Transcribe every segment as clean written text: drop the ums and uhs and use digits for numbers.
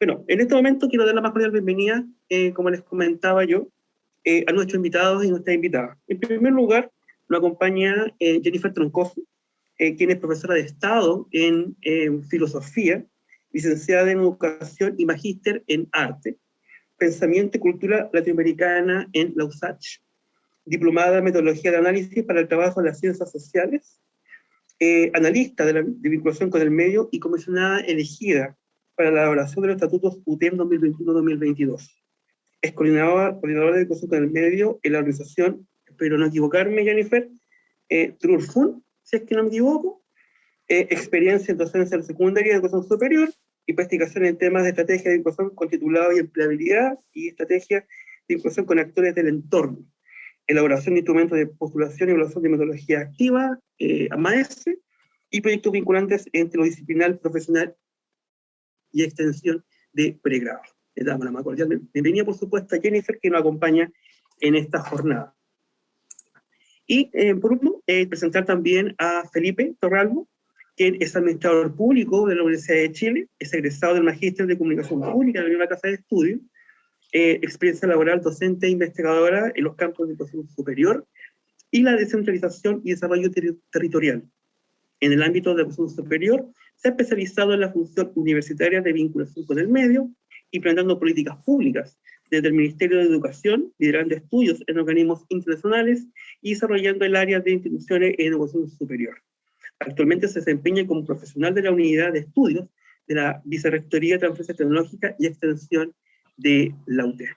Bueno, en este momento quiero dar la más cordial bienvenida, como les comentaba yo, a nuestros invitados y nuestras invitadas. En primer lugar, nos acompaña Jennifer Troncoso, quien es profesora de Estado en Filosofía, licenciada en Educación y magíster en Arte, Pensamiento y Cultura Latinoamericana en la USACH, diplomada en Metodología de Análisis para el Trabajo en las Ciencias Sociales, analista de vinculación con el medio y comisionada elegida para la elaboración de los estatutos UTEM 2021-2022. Es coordinadora de vinculación con el medio en la organización, espero no equivocarme, Jennifer, Trurfun, si es que no me equivoco, experiencia en docencia de secundaria y educación superior, investigación en temas de estrategia de vinculación con titulado y empleabilidad, y estrategia de vinculación con actores del entorno, elaboración de instrumentos de postulación y evaluación de metodología activa, AMAES, y proyectos vinculantes entre lo disciplinar, profesional y extensión de pregrado. Le damos la más cordial bienvenida, por supuesto, a Jennifer, que nos acompaña en esta jornada. Y, por último, presentar también a Felipe Torralbo, quien es administrador público de la Universidad de Chile, es egresado del Magíster de Comunicación Pública de la Universidad Casa de Estudios, experiencia laboral docente e investigadora en los campos de educación superior y la descentralización y desarrollo territorial. En el ámbito de educación superior, se ha especializado en la función universitaria de vinculación con el medio, implementando políticas públicas desde el Ministerio de Educación, liderando estudios en organismos internacionales y desarrollando el área de instituciones en educación superior. Actualmente se desempeña como profesional de la unidad de estudios de la Vicerrectoría de Transferencia Tecnológica y Extensión de la UTEM.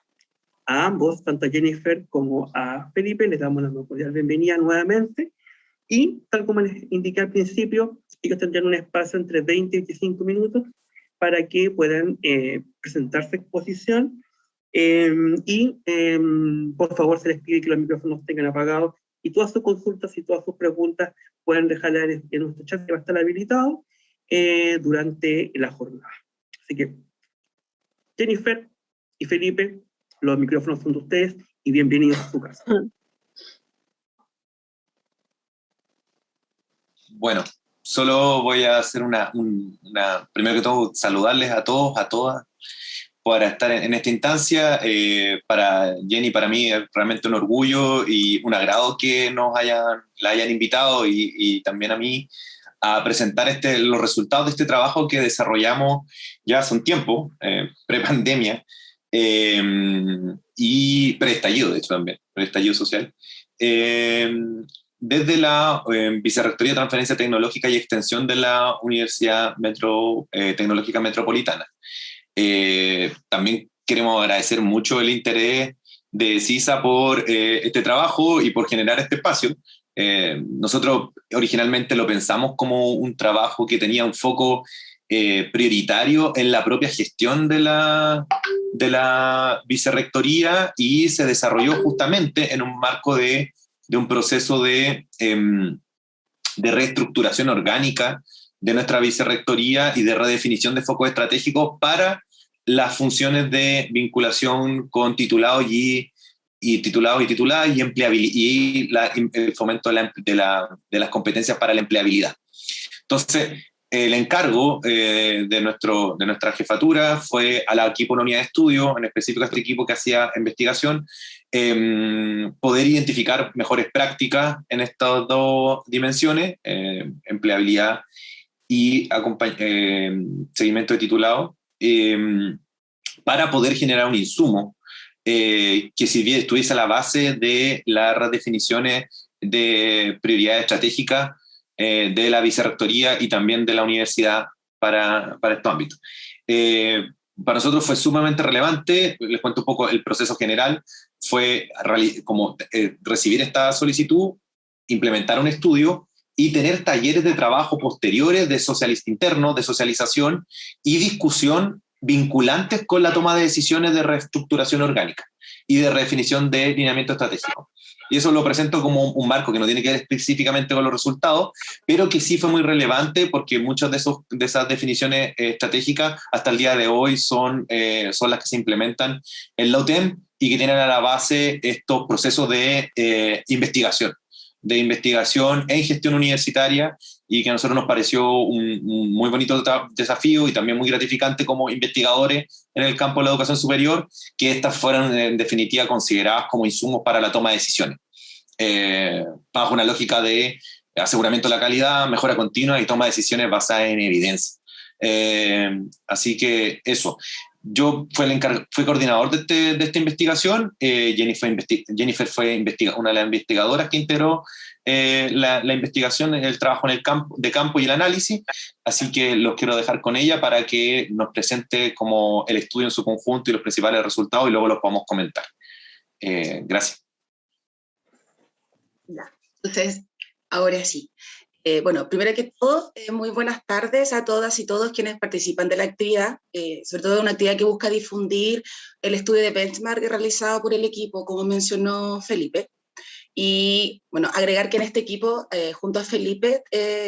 A ambos, tanto a Jennifer como a Felipe, les damos la más cordial bienvenida nuevamente, y tal como les indiqué al principio, ellos tendrán un espacio entre 20 y 25 minutos para que puedan presentar su exposición, por favor se les pide que los micrófonos tengan apagados y todas sus consultas y todas sus preguntas pueden dejarlas en nuestro chat que va a estar habilitado durante la jornada. Así que, Jennifer y Felipe, los micrófonos son de ustedes y bienvenidos a su casa. Bueno, solo voy a hacer primero que todo, saludarles a todos, a todas, para estar en esta instancia. Para Jenny, para mí es realmente un orgullo y un agrado que la hayan invitado y también a mí a presentar los resultados de este trabajo que desarrollamos ya hace un tiempo, pre-pandemia, y pre-estallido, de hecho también, pre-estallido social. Desde la Vicerrectoría de Transferencia Tecnológica y Extensión de la Universidad Tecnológica Metropolitana. También queremos agradecer mucho el interés de CISA por este trabajo y por generar este espacio. Nosotros originalmente lo pensamos como un trabajo que tenía un foco prioritario en la propia gestión de la vicerrectoría y se desarrolló justamente en un marco de un proceso de reestructuración orgánica de nuestra vicerrectoría y de redefinición de focos estratégicos para las funciones de vinculación con titulados y tituladas y empleabilidad y el fomento de las competencias para la empleabilidad. Entonces, el encargo de nuestra jefatura fue al equipo de la unidad de estudio, en específico a este equipo que hacía investigación, poder identificar mejores prácticas en estas dos dimensiones, empleabilidad y seguimiento de titulado, para poder generar un insumo que si bien estuviese a la base de las redefiniciones de prioridades estratégicas de la vicerrectoría y también de la universidad para estos ámbitos. Para nosotros fue sumamente relevante. Les cuento un poco el proceso general. Fue como recibir esta solicitud, implementar un estudio y tener talleres de trabajo posteriores de internos, de socialización y discusión vinculantes con la toma de decisiones de reestructuración orgánica y de redefinición de lineamiento estratégico. Y eso lo presento como un marco que no tiene que ver específicamente con los resultados, pero que sí fue muy relevante porque muchas de esas definiciones estratégicas hasta el día de hoy son las que se implementan en la UTEM y que tienen a la base estos procesos de investigación en gestión universitaria y que a nosotros nos pareció un muy bonito desafío y también muy gratificante como investigadores en el campo de la educación superior, que estas fueran en definitiva consideradas como insumos para la toma de decisiones, bajo una lógica de aseguramiento de la calidad, mejora continua y toma de decisiones basadas en evidencia. Así que eso. Yo fui coordinador de esta investigación. Jennifer fue una de las investigadoras que integró la investigación, el trabajo en el de campo y el análisis. Así que los quiero dejar con ella para que nos presente como el estudio en su conjunto y los principales resultados y luego los podamos comentar. Gracias. Ya. Entonces, ahora sí. Bueno, primero que todo, muy buenas tardes a todas y todos quienes participan de la actividad, sobre todo una actividad que busca difundir el estudio de benchmark realizado por el equipo, como mencionó Felipe. Y bueno, agregar que en este equipo, junto a Felipe,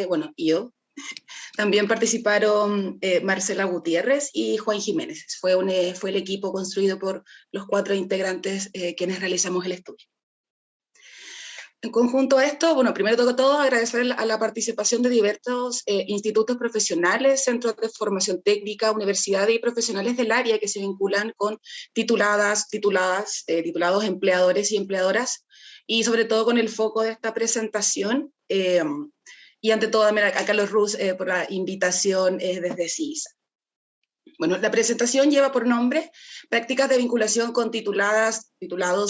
bueno, y yo, también participaron Marcela Gutiérrez y Juan Jiménez. Fue el equipo construido por los 4 integrantes quienes realizamos el estudio. En conjunto a esto, bueno, primero de todo agradecer a la participación de diversos institutos profesionales, centros de formación técnica, universidades y profesionales del área que se vinculan con titulados, empleadores y empleadoras, y sobre todo con el foco de esta presentación, y ante todo a Carlos Ruz por la invitación desde CISA. Bueno, la presentación lleva por nombre Prácticas de vinculación con titulados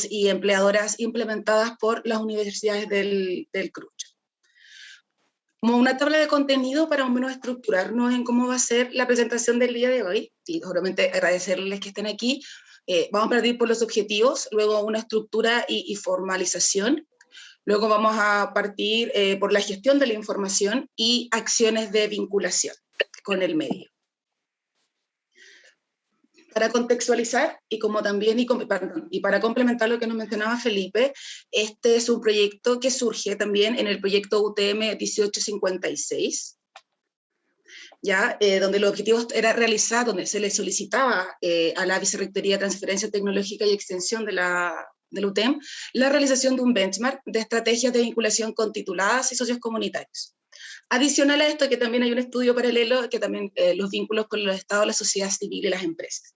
y empleadoras implementadas por las universidades del CRUCH. Como una tabla de contenido para al menos estructurarnos en cómo va a ser la presentación del día de hoy, y obviamente agradecerles que estén aquí. Vamos a partir por los objetivos, luego una estructura y formalización. Luego vamos a partir por la gestión de la información y acciones de vinculación con el medio. Para contextualizar y para complementar lo que nos mencionaba Felipe, este es un proyecto que surge también en el proyecto UTM 1856, ¿ya? Donde el objetivo era realizar, donde se le solicitaba a la Vicerrectoría de Transferencia Tecnológica y Extensión de la UTEM la realización de un benchmark de estrategias de vinculación con tituladas y socios comunitarios. Adicional a esto, que también hay un estudio paralelo, que también los vínculos con los estados, la sociedad civil y las empresas.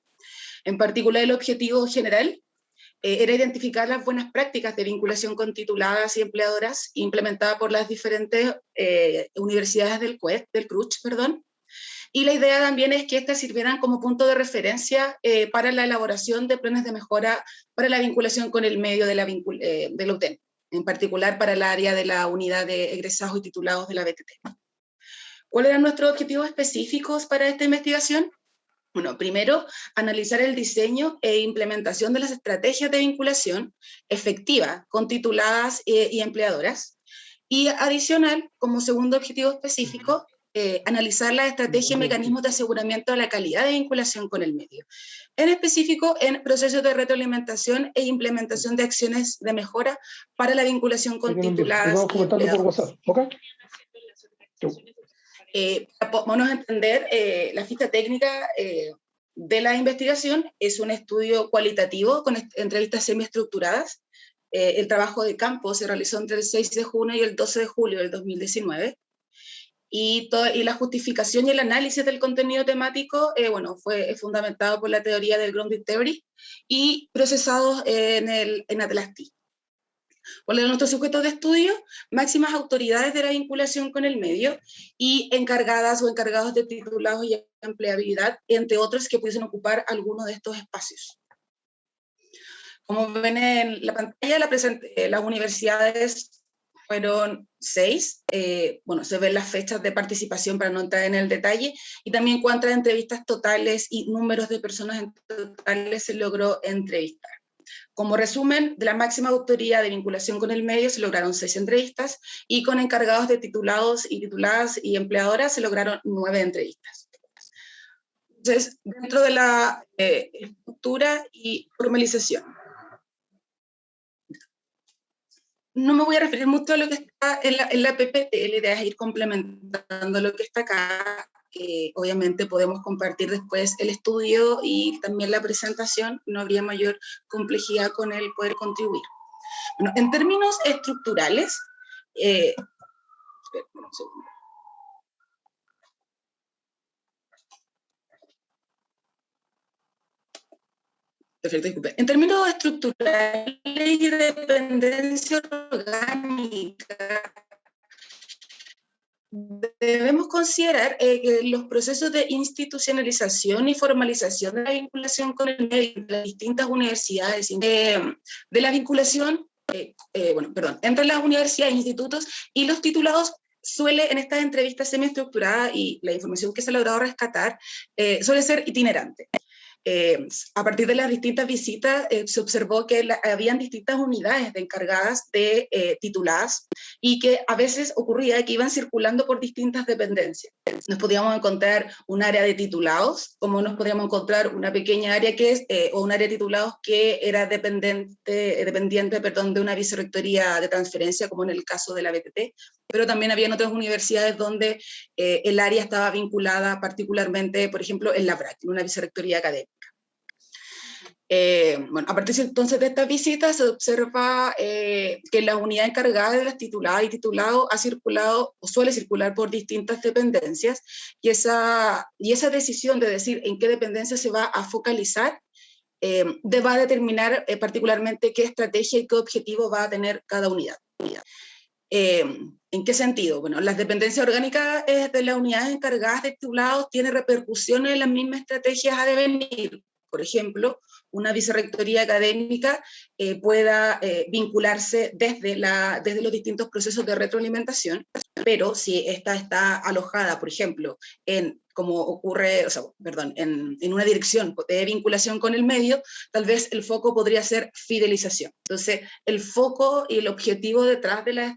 En particular, el objetivo general era identificar las buenas prácticas de vinculación con tituladas y empleadoras implementadas por las diferentes universidades del CRUCH, y la idea también es que estas sirvieran como punto de referencia para la elaboración de planes de mejora para la vinculación con el medio de la UTEM, en particular para el área de la unidad de egresados y titulados de la BTT. ¿Cuáles eran nuestros objetivos específicos para esta investigación? Bueno, primero, analizar el diseño e implementación de las estrategias de vinculación efectiva con tituladas y empleadoras. Y adicional, como segundo objetivo específico, analizar la estrategia y mecanismos de aseguramiento de la calidad de vinculación con el medio. En específico, en procesos de retroalimentación e implementación de acciones de mejora para la vinculación con tituladas y empleadoras. Vamos a entender la ficha técnica de la investigación. Es un estudio cualitativo con entrevistas semiestructuradas. El trabajo de campo se realizó entre el 6 de junio y el 12 de julio del 2019. Y la justificación y el análisis del contenido temático, bueno, fue fundamentado por la teoría del Grounded Theory y procesado en Atlas-T. ¿Cuáles eran nuestros sujetos de estudio? Máximas autoridades de la vinculación con el medio y encargadas o encargados de titulados y empleabilidad, entre otros que pudiesen ocupar alguno de estos espacios. Como ven en la pantalla, las universidades fueron 6. Bueno, se ven las fechas de participación para no entrar en el detalle, y también cuántas entrevistas totales y números de personas en totales se logró entrevistar. Como resumen, de la máxima autoridad de vinculación con el medio se lograron 6 entrevistas, y con encargados de titulados y tituladas y empleadoras se lograron 9 entrevistas. Entonces, dentro de la estructura y formalización, no me voy a referir mucho a lo que está en la PPT, la idea es ir complementando lo que está acá. Obviamente podemos compartir después el estudio y también la presentación, no habría mayor complejidad con el poder contribuir. Bueno, en términos estructurales, Perfecto, disculpe. En términos estructurales y de dependencia orgánica, debemos considerar que los procesos de institucionalización y formalización de la vinculación con el medio de las distintas universidades, de la vinculación, entre las universidades e institutos y los titulados, suele en estas entrevistas semiestructuradas y la información que se ha logrado rescatar, suele ser itinerante. A partir de las distintas visitas se observó que habían distintas unidades de encargadas de tituladas y que a veces ocurría que iban circulando por distintas dependencias. Nos podíamos encontrar un área de titulados, como nos podíamos encontrar una pequeña área o un área de titulados que era dependiente de una vicerrectoría de transferencia, como en el caso de la BTT, pero también habían otras universidades donde el área estaba vinculada particularmente, por ejemplo, en la BRAC, en una vicerrectoría académica. A partir entonces de estas visitas se observa que la unidad encargada de las tituladas y titulados ha circulado o suele circular por distintas dependencias, y esa decisión de decir en qué dependencia se va a focalizar va a determinar particularmente qué estrategia y qué objetivo va a tener cada unidad. ¿En qué sentido? Bueno, las dependencias orgánicas de las unidades encargadas de titulados tienen repercusiones en las mismas estrategias a devenir. Por ejemplo, una vicerrectoría académica pueda vincularse desde los distintos procesos de retroalimentación, pero si esta está alojada, por ejemplo, como ocurre, en una dirección de vinculación con el medio, tal vez el foco podría ser fidelización. Entonces, el foco y el objetivo detrás de la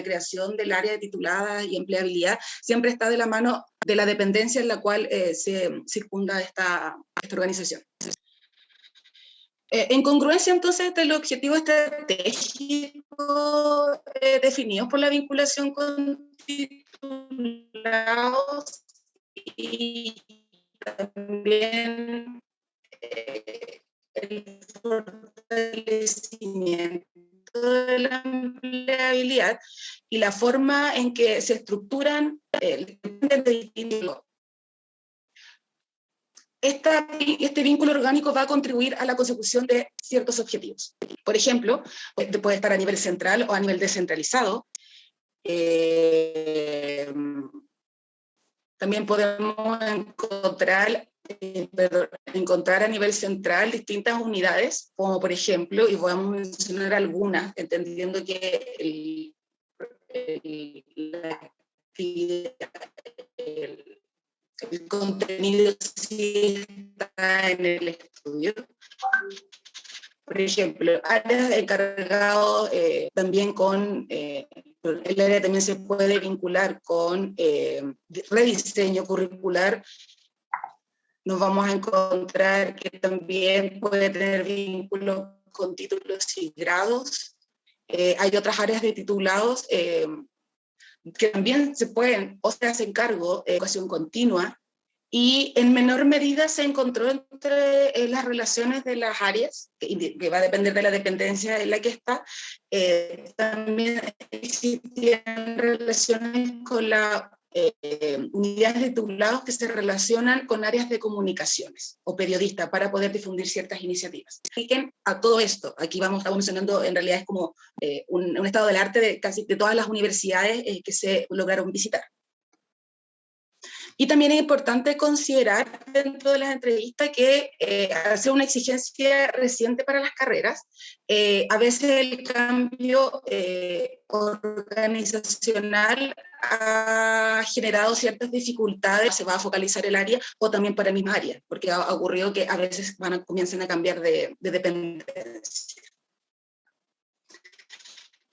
creación del área de tituladas y empleabilidad siempre está de la mano de la dependencia en la cual se circunda esta organización. En congruencia, entonces, del objetivo estratégico definido por la vinculación con titulados y también el fortalecimiento de la empleabilidad y la forma en que se estructuran este vínculo orgánico va a contribuir a la consecución de ciertos objetivos. Por ejemplo, puede estar a nivel central o a nivel descentralizado. También podemos encontrar a nivel central distintas unidades, como por ejemplo, y podemos mencionar algunas, entendiendo que el contenido sí está en el estudio. Por ejemplo, áreas encargadas también con, el área también se puede vincular con rediseño curricular. Nos vamos a encontrar que también puede tener vínculos con títulos y grados. Hay otras áreas de titulados que también se pueden, o se hacen cargo de educación continua, y en menor medida se encontró entre las relaciones de las áreas, que va a depender de la dependencia en la que está, también existían relaciones con la unidades de titulados que se relacionan con áreas de comunicaciones o periodistas para poder difundir ciertas iniciativas. A todo esto, aquí estamos mencionando, en realidad es como un estado del arte de casi de todas las universidades que se lograron visitar. Y también es importante considerar dentro de las entrevistas que al ser una exigencia reciente para las carreras, a veces el cambio organizacional ha generado ciertas dificultades, se va a focalizar el área o también para el mismo área, porque ha ocurrido que a veces comienzan a cambiar de dependencia.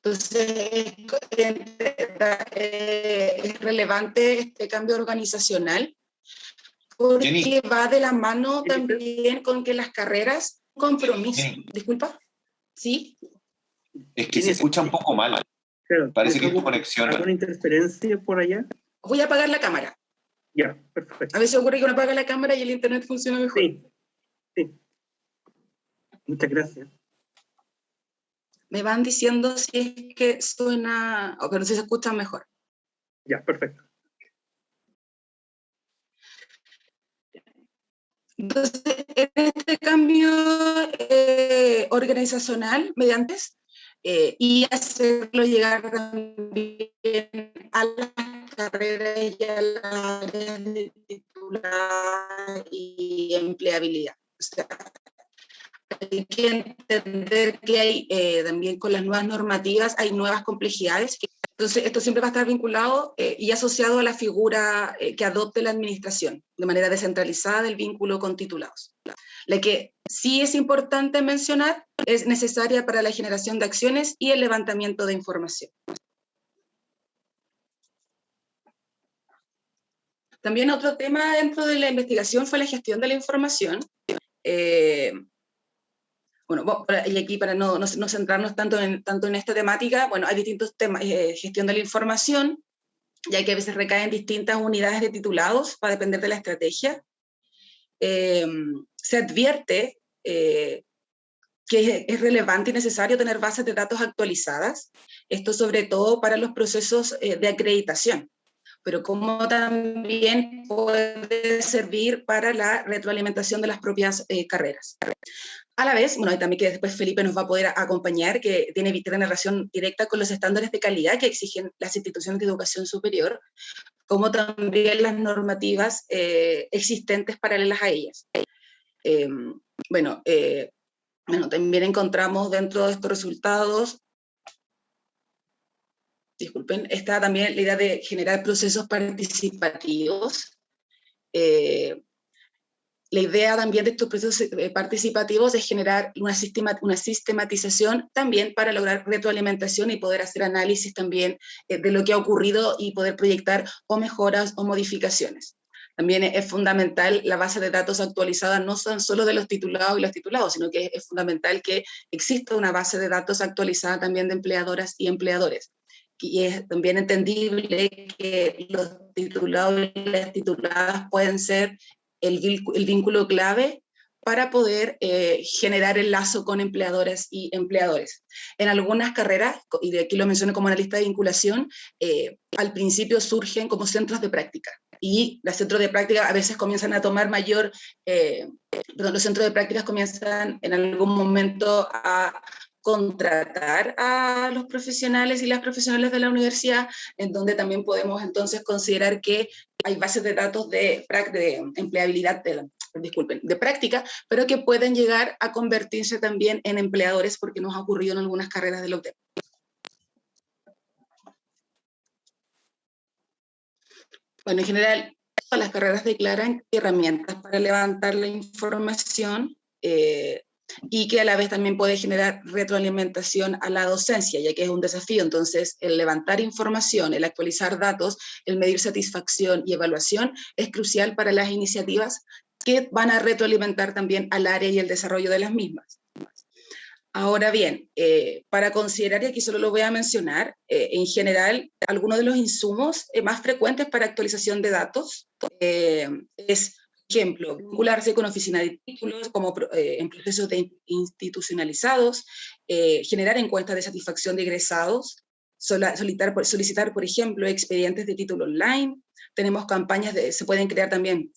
Entonces, es relevante este cambio organizacional porque Jenny, va de la mano también con que las carreras compromiso. Jenny. Disculpa, ¿sí? Es que se escucha un poco mal. Claro, Parece que tu conexión... ¿Alguna interferencia por allá? Voy a apagar la cámara. Ya, perfecto. A veces ocurre que uno apaga la cámara y el internet funciona mejor. Sí, sí. Muchas gracias. Me van diciendo si es que suena, o que no sé si se escucha mejor. Ya, perfecto. Entonces, en este cambio organizacional, mediante y hacerlo llegar también a las carreras y a las áreas de titular y empleabilidad. O sea, hay que entender que hay también con las nuevas normativas hay nuevas complejidades. Entonces, esto siempre va a estar vinculado y asociado a la figura que adopte la administración, de manera descentralizada del vínculo con titulados. La que sí es importante mencionar es necesaria para la generación de acciones y el levantamiento de información. También otro tema dentro de la investigación fue la gestión de la información. Bueno, y aquí para no centrarnos tanto en esta temática, bueno, hay distintos temas, gestión de la información, ya que a veces recaen distintas unidades de titulados para depender de la estrategia. Se advierte que es relevante y necesario tener bases de datos actualizadas, esto sobre todo para los procesos de acreditación, pero como también puede servir para la retroalimentación de las propias carreras. A la vez, bueno, y también que después Felipe nos va a poder acompañar, que tiene relación directa con los estándares de calidad que exigen las instituciones de educación superior, como también las normativas existentes paralelas a ellas. Bueno, también encontramos dentro de estos resultados, disculpen, está también la idea de generar procesos participativos. La idea también de estos procesos participativos es generar una sistematización también para lograr retroalimentación y poder hacer análisis también de lo que ha ocurrido y poder proyectar o mejoras o modificaciones. También es fundamental la base de datos actualizada, no son solo de los titulados y los titulados, sino que es fundamental que exista una base de datos actualizada también de empleadoras y empleadores. Y es también entendible que los titulados y las tituladas pueden ser el vínculo clave para poder generar el lazo con empleadoras y empleadores. En algunas carreras, y de aquí lo menciono como analista de vinculación, al principio surgen como centros de práctica, y los centros de práctica a veces comienzan a tomar los centros de prácticas comienzan en algún momento a contratar a los profesionales y las profesionales de la universidad, en donde también podemos entonces considerar que hay bases de datos de empleabilidad, de práctica, pero que pueden llegar a convertirse también en empleadores, porque nos ha ocurrido en algunas carreras de la UTEP. Bueno, en general, todas las carreras declaran herramientas para levantar la información y que a la vez también puede generar retroalimentación a la docencia, ya que es un desafío. Entonces, el levantar información, el actualizar datos, el medir satisfacción y evaluación es crucial para las iniciativas que van a retroalimentar también al área y el desarrollo de las mismas. Ahora bien, para considerar, y aquí solo lo voy a mencionar, en general, algunos de los insumos más frecuentes para actualización de datos es, por ejemplo, vincularse con oficina de títulos, como en procesos institucionalizados, generar encuestas de satisfacción de egresados, solicitar, por ejemplo, expedientes de título online. Tenemos campañas, se pueden crear también,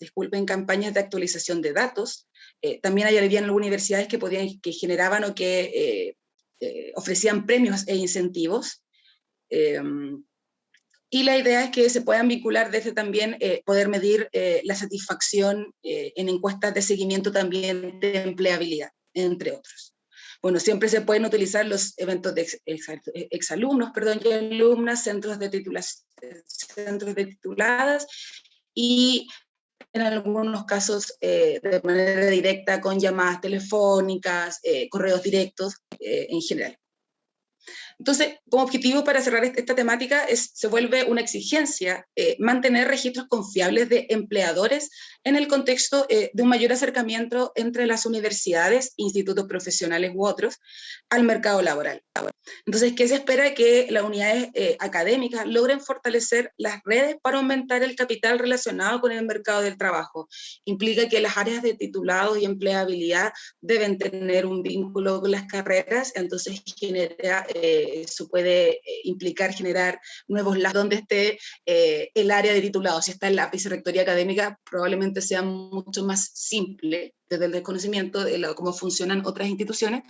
campañas de actualización de datos. También habían algunas universidades que generaban o que ofrecían premios e incentivos. Y la idea es que se puedan vincular desde también poder medir la satisfacción en encuestas de seguimiento también de empleabilidad, entre otros. Bueno, siempre se pueden utilizar los eventos de exalumnos, y alumnas, centros de tituladas, y en algunos casos de manera directa con llamadas telefónicas, correos directos en general. Entonces, como objetivo para cerrar esta temática, se vuelve una exigencia mantener registros confiables de empleadores en el contexto de un mayor acercamiento entre las universidades, institutos profesionales u otros, al mercado laboral. Entonces, ¿qué se espera? Que las unidades académicas logren fortalecer las redes para aumentar el capital relacionado con el mercado del trabajo. Implica que las áreas de titulado y empleabilidad deben tener un vínculo con las carreras, entonces genera eso puede implicar generar nuevos lazos donde esté el área de titulados. Si está en la vicerrectoría académica, probablemente sea mucho más simple desde el desconocimiento de cómo funcionan otras instituciones,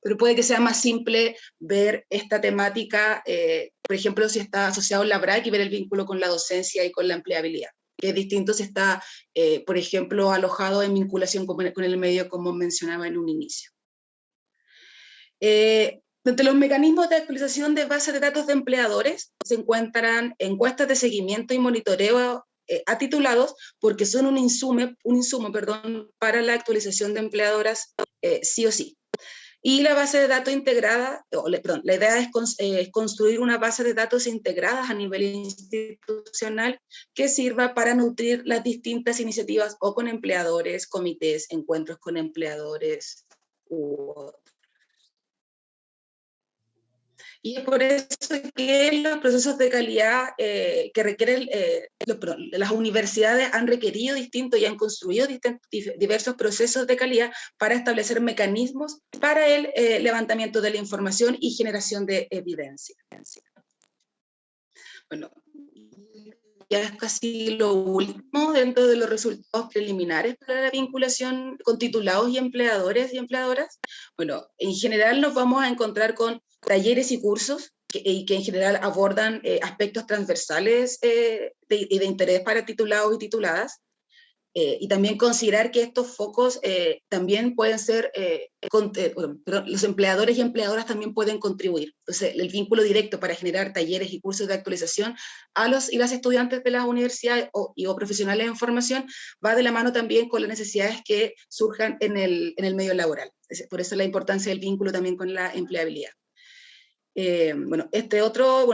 pero puede que sea más simple ver esta temática, por ejemplo, si está asociado a la BRAC y ver el vínculo con la docencia y con la empleabilidad, que es distinto si está, por ejemplo, alojado en vinculación con el medio, como mencionaba en un inicio. Entre los mecanismos de actualización de bases de datos de empleadores se encuentran encuestas de seguimiento y monitoreo a titulados, porque son un insumo para la actualización de empleadoras sí o sí. Y la base de datos integrada, la idea es construir una base de datos integradas a nivel institucional que sirva para nutrir las distintas iniciativas o con empleadores, comités, encuentros con empleadores u otros. Y es por eso que los procesos de calidad que requieren, las universidades han requerido distintos y han construido diversos procesos de calidad para establecer mecanismos para el levantamiento de la información y generación de evidencia. Bueno, ya es casi lo último dentro de los resultados preliminares para la vinculación con titulados y empleadores y empleadoras. Bueno, en general nos vamos a encontrar con talleres y cursos que en general abordan aspectos transversales de interés para titulados y tituladas, y también considerar que estos focos también pueden ser, los empleadores y empleadoras también pueden contribuir. Entonces, el vínculo directo para generar talleres y cursos de actualización a los y las estudiantes de las universidades o profesionales en formación va de la mano también con las necesidades que surjan en el medio laboral. Por eso la importancia del vínculo también con la empleabilidad.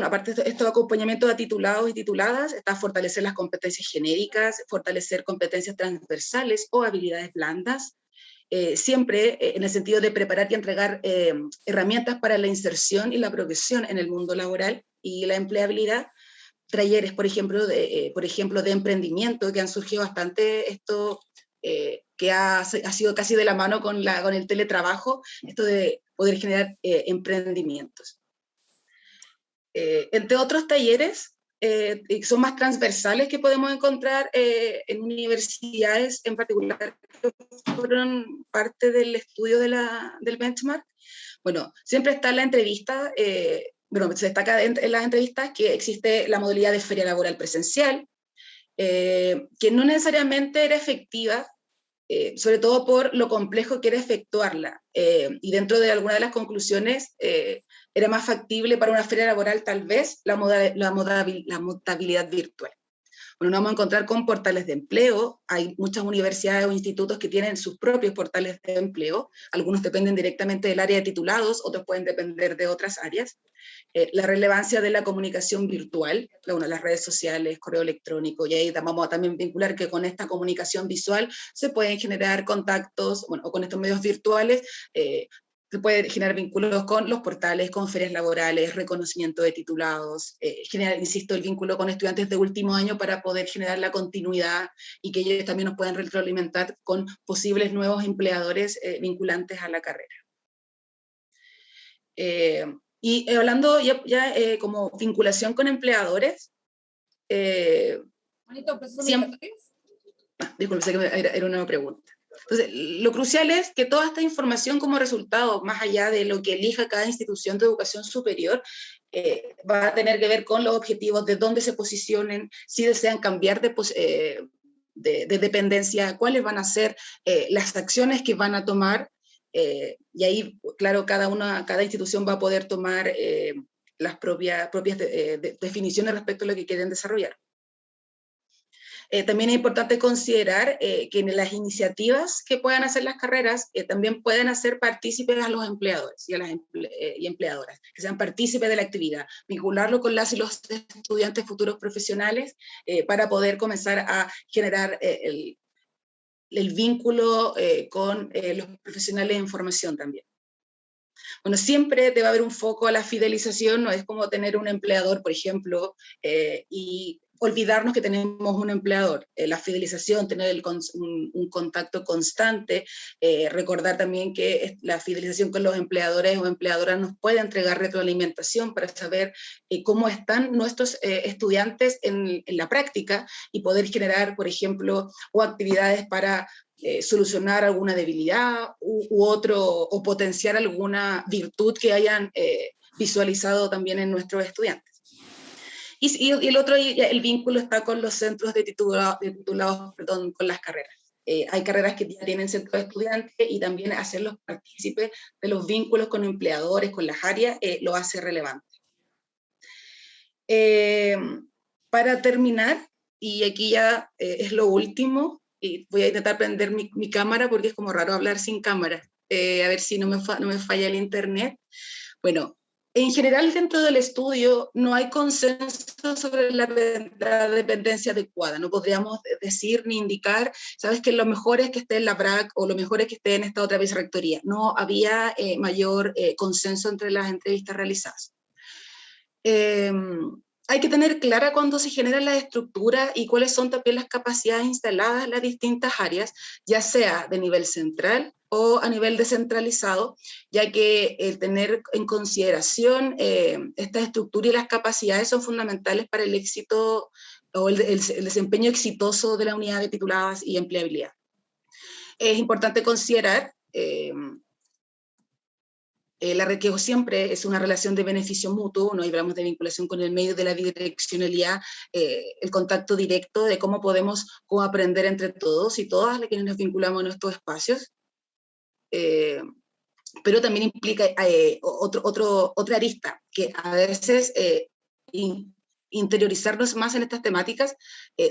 Aparte de estos acompañamientos a titulados y tituladas, está fortalecer las competencias genéricas, fortalecer competencias transversales o habilidades blandas, siempre en el sentido de preparar y entregar herramientas para la inserción y la progresión en el mundo laboral y la empleabilidad. Talleres, por ejemplo, de emprendimiento, que han surgido bastante, esto que ha sido casi de la mano con el teletrabajo, esto de poder generar emprendimientos. Entre otros talleres, son más transversales que podemos encontrar en universidades en particular que fueron parte del estudio del benchmark. Bueno, siempre está la entrevista, se destaca en las entrevistas que existe la modalidad de feria laboral presencial, que no necesariamente era efectiva, sobre todo por lo complejo que era efectuarla. Y dentro de alguna de las conclusiones, era más factible para una feria laboral tal vez la modalidad virtual. Bueno, nos vamos a encontrar con portales de empleo. Hay muchas universidades o institutos que tienen sus propios portales de empleo. Algunos dependen directamente del área de titulados, otros pueden depender de otras áreas. La relevancia de la comunicación virtual, las redes sociales, correo electrónico, y ahí vamos a también vincular que con esta comunicación visual se pueden generar contactos, o con estos medios virtuales, se puede generar vínculos con los portales, con ferias laborales, reconocimiento de titulados, generar, insisto, el vínculo con estudiantes de último año para poder generar la continuidad y que ellos también nos puedan retroalimentar con posibles nuevos empleadores vinculantes a la carrera. Y hablando ya como vinculación con empleadores, disculpe, sé que era una pregunta. Entonces, lo crucial es que toda esta información como resultado, más allá de lo que elija cada institución de educación superior, va a tener que ver con los objetivos, de dónde se posicionen, si desean cambiar de dependencia, cuáles van a ser las acciones que van a tomar, y ahí, claro, cada institución va a poder tomar las propias definiciones respecto a lo que quieren desarrollar. También es importante considerar que las iniciativas que puedan hacer las carreras también pueden hacer partícipes a los empleadores y a las empleadoras, que sean partícipes de la actividad, vincularlo con las y los estudiantes futuros profesionales para poder comenzar a generar el vínculo con los profesionales en formación también. Bueno, siempre debe haber un foco a la fidelización, no es como tener un empleador, por ejemplo, y olvidarnos que tenemos un empleador, la fidelización, tener un contacto constante, recordar también que la fidelización con los empleadores o empleadoras nos puede entregar retroalimentación para saber cómo están nuestros estudiantes en la práctica y poder generar, por ejemplo, o actividades para solucionar alguna debilidad o potenciar alguna virtud que hayan visualizado también en nuestros estudiantes. Y el otro, el vínculo está con los centros de titulados, perdón, con las carreras. Hay carreras que ya tienen centros de estudiantes y también hacerlos partícipes de los vínculos con empleadores, con las áreas, lo hace relevante. Para terminar, y aquí ya es lo último, y voy a intentar prender mi cámara porque es como raro hablar sin cámara, a ver si no me falla el internet. Bueno, en general dentro del estudio no hay consenso sobre la dependencia adecuada, no podríamos decir ni indicar, sabes que lo mejor es que esté en la BRAC o lo mejor es que esté en esta otra vicerrectoría. No había mayor consenso entre las entrevistas realizadas. Hay que tener clara cuándo se genera la estructura y cuáles son también las capacidades instaladas en las distintas áreas, ya sea de nivel central o a nivel descentralizado, ya que el tener en consideración esta estructura y las capacidades son fundamentales para el éxito o el desempeño exitoso de la unidad de tituladas y empleabilidad. Es importante considerar que siempre es una relación de beneficio mutuo, no hablamos de vinculación con el medio de la bidireccionalidad, el contacto directo de cómo podemos aprender entre todos y todas las que nos vinculamos en estos espacios, pero también implica otra arista, que a veces interiorizarnos más en estas temáticas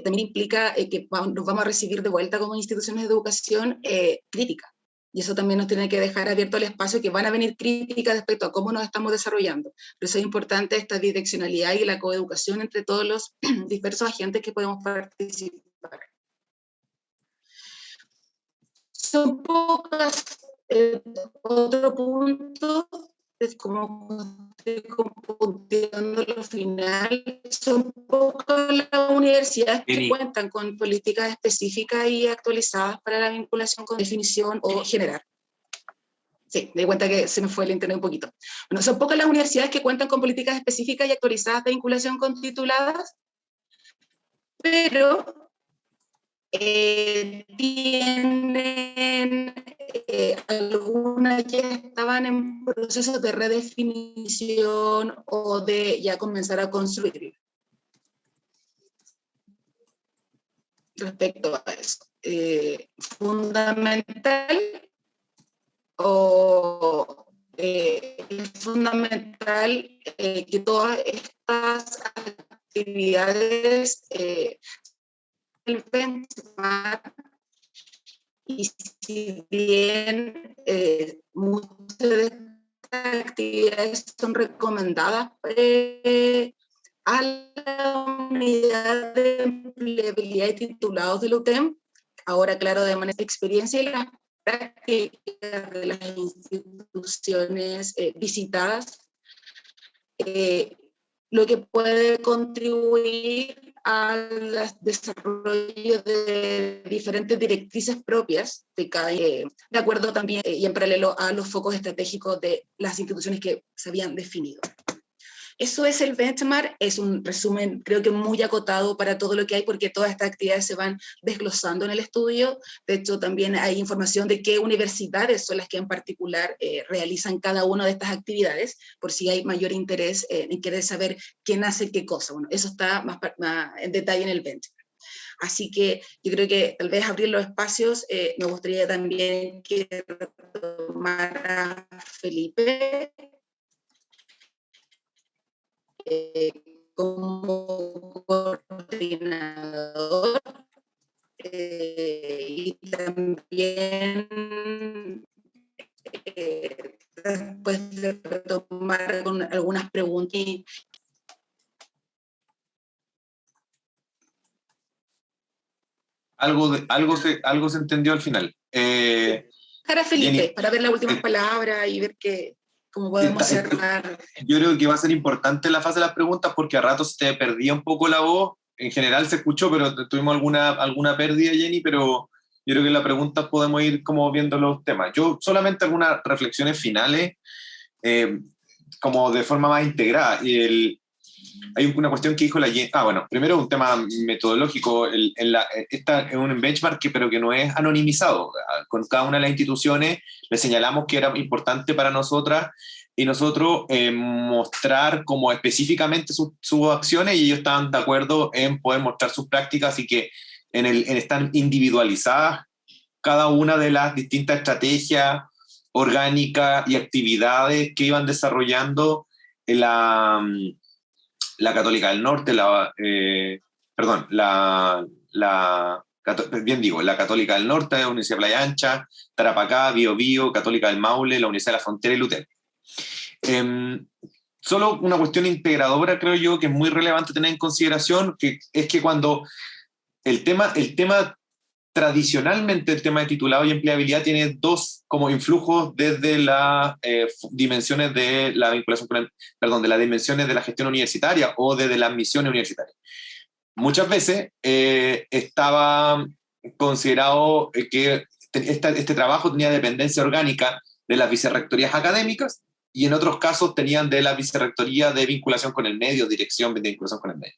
también implica que nos vamos a recibir de vuelta como instituciones de educación crítica. Y eso también nos tiene que dejar abierto el espacio, que van a venir críticas respecto a cómo nos estamos desarrollando. Por eso es importante esta bidireccionalidad y la coeducación entre todos los diversos agentes que podemos participar. Son pocas, otro punto, es como estoy compuntiendo lo final, son pocas las universidades que cuentan con políticas específicas y actualizadas para la vinculación con definición o generar. Sí, me di cuenta que se me fue el internet un poquito. Bueno, son pocas las universidades que cuentan con políticas específicas y actualizadas de vinculación con tituladas, pero tienen algunas ya estaban en proceso de redefinición o de ya comenzar a construir. Respecto a eso, es fundamental que todas estas actividades el benchmark, y si bien muchas de estas actividades son recomendadas a la unidad de empleabilidad y titulados del UTEM, ahora claro, de manera de experiencia y las prácticas de las instituciones visitadas, lo que puede contribuir al desarrollo de diferentes directrices propias de cada, de acuerdo también y en paralelo a los focos estratégicos de las instituciones que se habían definido. Eso es el benchmark, es un resumen creo que muy acotado para todo lo que hay, porque todas estas actividades se van desglosando en el estudio. De hecho, también hay información de qué universidades son las que en particular realizan cada una de estas actividades, por si hay mayor interés en querer saber quién hace qué cosa. Bueno, eso está más en detalle en el benchmark. Así que yo creo que tal vez abrir los espacios, me gustaría también que retomara Felipe, como coordinador, y también después de retomar algunas preguntas. Algo se entendió al final. Para Felipe, Jenny, para ver las últimas palabras y ver cómo podemos cerrar. Yo creo que va a ser importante la fase de las preguntas, porque a ratos se te perdía un poco la voz, en general se escuchó, pero tuvimos alguna pérdida, Jenny, pero yo creo que en la pregunta podemos ir como viendo los temas. Yo solamente algunas reflexiones finales, como de forma más integrada. Hay una cuestión que dijo la Jenny. Bueno, primero un tema metodológico. Esta es un benchmark, pero que no es anonimizado. Con cada una de las instituciones le señalamos que era importante para nosotras y nosotros mostrar como específicamente sus acciones, y ellos estaban de acuerdo en poder mostrar sus prácticas y que en están individualizadas cada una de las distintas estrategias orgánicas y actividades que iban desarrollando la Católica del Norte, la Católica del Norte, la Universidad de Playa Ancha, Tarapacá, Bío Bío, Católica del Maule, la Universidad de la Frontera y Lutero. Solo una cuestión integradora, creo yo, que es muy relevante tener en consideración, que es que cuando el tema tradicionalmente, el tema de titulado y empleabilidad tiene dos como influjos desde las dimensiones de la vinculación de las dimensiones de la gestión universitaria o desde las misiones universitarias. Muchas veces estaba considerado que este trabajo tenía dependencia orgánica de las vicerrectorías académicas, y en otros casos tenían de la vicerrectoría de vinculación con el medio, dirección de vinculación con el medio.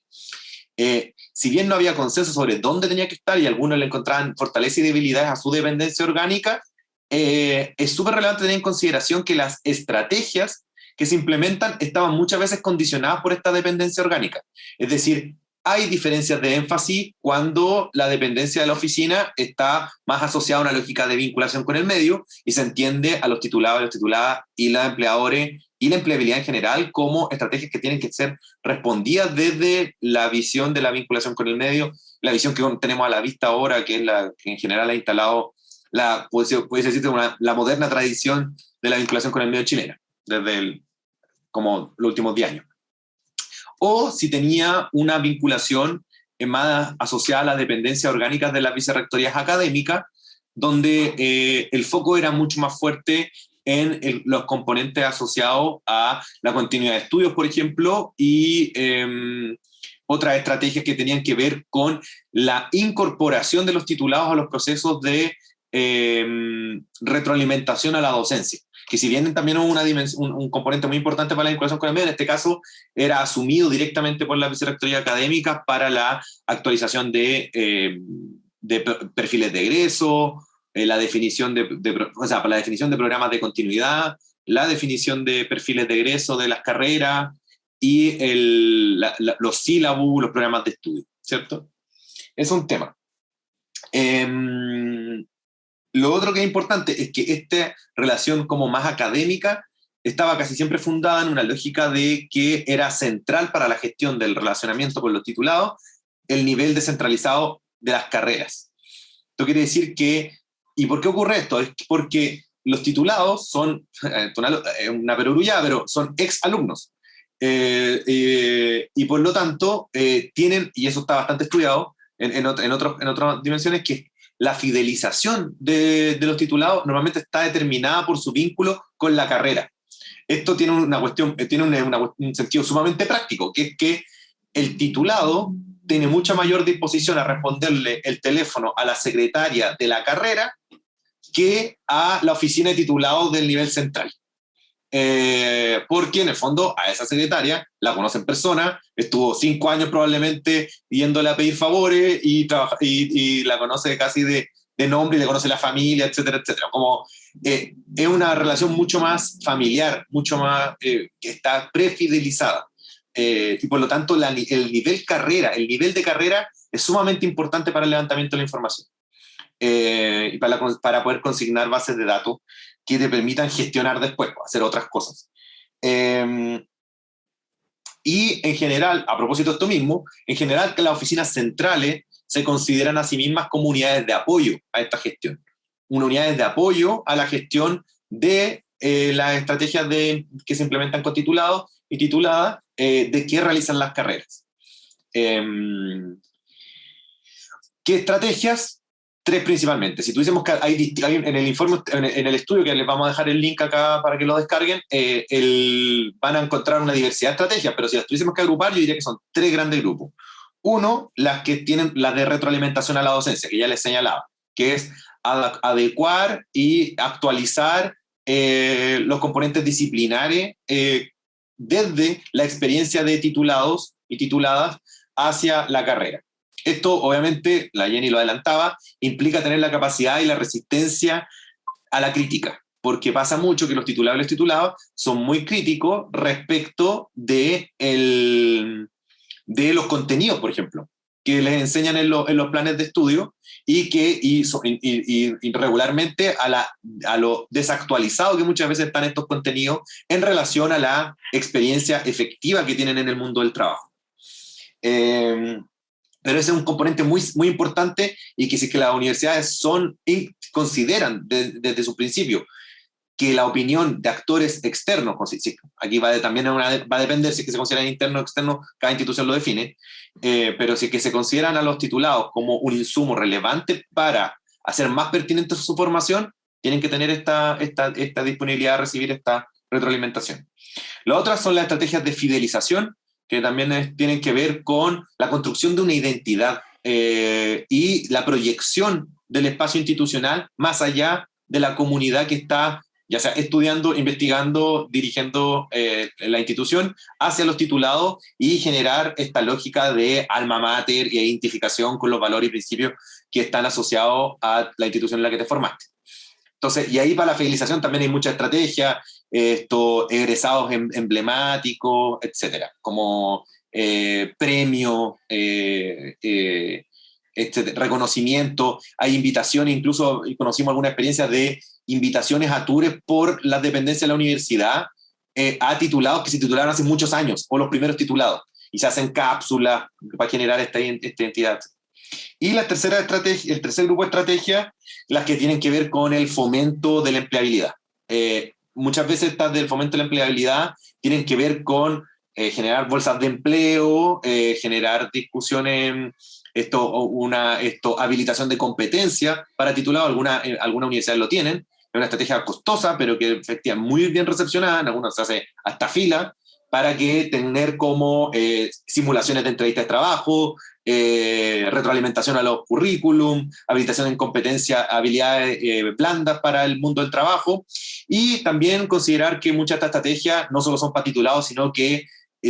Si bien no había consenso sobre dónde tenía que estar y algunos le encontraban fortalezas y debilidades a su dependencia orgánica, es súper relevante tener en consideración que las estrategias que se implementan estaban muchas veces condicionadas por esta dependencia orgánica. Es decir, hay diferencias de énfasis cuando la dependencia de la oficina está más asociada a una lógica de vinculación con el medio y se entiende a los titulados y las tituladas y los empleadores y la empleabilidad en general como estrategias que tienen que ser respondidas desde la visión de la vinculación con el medio, la visión que tenemos a la vista ahora, que es la que en general ha instalado puede decirse la moderna tradición de la vinculación con el medio chilena, desde como los últimos 10 años. O si tenía una vinculación más asociada a las dependencias orgánicas de las vicerrectorías académicas, donde el foco era mucho más fuerte en los componentes asociados a la continuidad de estudios, por ejemplo, y otras estrategias que tenían que ver con la incorporación de los titulados a los procesos de retroalimentación a la docencia, que si bien también hubo un componente muy importante para la vinculación con el medio, en este caso era asumido directamente por la vicerrectoría académica para la actualización de perfiles de egreso, la definición para la definición de programas de continuidad, la definición de perfiles de egreso de las carreras y los sílabus, los programas de estudio, ¿cierto? Es un tema. Lo otro que es importante es que esta relación como más académica estaba casi siempre fundada en una lógica de que era central para la gestión del relacionamiento con los titulados el nivel descentralizado de las carreras. Esto quiere decir que, ¿y por qué ocurre esto? Es porque los titulados son, una perogrullada, pero son ex alumnos. Y por lo tanto tienen, y eso está bastante estudiado en otras dimensiones, que la fidelización de los titulados normalmente está determinada por su vínculo con la carrera. Esto tiene un sentido sumamente práctico, que es que el titulado tiene mucha mayor disposición a responderle el teléfono a la secretaria de la carrera que a la oficina de titulados del nivel central. Porque en el fondo a esa secretaria la conoce en persona, estuvo 5 años probablemente yéndole a pedir favores y la conoce casi de nombre, y le conoce la familia, etcétera, etcétera. Como es una relación mucho más familiar, mucho más que está prefidelizada. Y por lo tanto el nivel de carrera es sumamente importante para el levantamiento de la información y para poder consignar bases de datos que te permitan gestionar después, hacer otras cosas. Y en general, a propósito de esto mismo, en general que las oficinas centrales se consideran a sí mismas como unidades de apoyo a esta gestión. Unidades de apoyo a la gestión de las estrategias que se implementan con titulados y tituladas de qué realizan las carreras. ¿Qué estrategias? 3 principalmente. Si tuviésemos que hay en el informe, en el estudio, que les vamos a dejar el link acá para que lo descarguen, van a encontrar una diversidad de estrategias, pero si las tuviésemos que agrupar, yo diría que son 3 grandes grupos. Uno, las que tienen las de retroalimentación a la docencia, que ya les señalaba, que es adecuar y actualizar los componentes disciplinares desde la experiencia de titulados y tituladas hacia la carrera. Esto, obviamente, la Jenny lo adelantaba, implica tener la capacidad y la resistencia a la crítica, porque pasa mucho que los titulados y los titulados son muy críticos respecto de los contenidos, por ejemplo, que les enseñan en los planes de estudio y que y regularmente a lo desactualizado que muchas veces están estos contenidos en relación a la experiencia efectiva que tienen en el mundo del trabajo. Pero ese es un componente muy, muy importante y que si que las universidades consideran desde su principio que la opinión de actores externos, aquí también va a depender si es que se consideran interno o externo, cada institución lo define, pero si es que se consideran a los titulados como un insumo relevante para hacer más pertinente su formación, tienen que tener esta disponibilidad de recibir esta retroalimentación. Las otras son las estrategias de fidelización, que también tienen que ver con la construcción de una identidad y la proyección del espacio institucional más allá de la comunidad que está ya sea estudiando, investigando, dirigiendo la institución hacia los titulados y generar esta lógica de alma mater y identificación con los valores y principios que están asociados a la institución en la que te formaste. Entonces, y ahí para la fidelización también hay mucha estrategia, egresados emblemáticos, etcétera, como premios, reconocimiento, hay invitaciones, incluso conocimos alguna experiencia de invitaciones a tours por las dependencias de la universidad a titulados que se titularon hace muchos años, o los primeros titulados, y se hacen cápsulas para generar esta identidad. Y el tercer grupo de estrategias, las que tienen que ver con el fomento de la empleabilidad. Muchas veces estas del fomento de la empleabilidad tienen que ver con generar bolsas de empleo, generar discusiones, habilitación de competencia para titulados, algunas universidades lo tienen, es una estrategia costosa, pero que efectivamente muy bien recepcionada, en algunos se hace hasta fila, para que tener como simulaciones de entrevistas de trabajo, retroalimentación a los currículum, habilitación en competencia, habilidades blandas para el mundo del trabajo, y también considerar que muchas de estas estrategias no solo son para titulados, sino que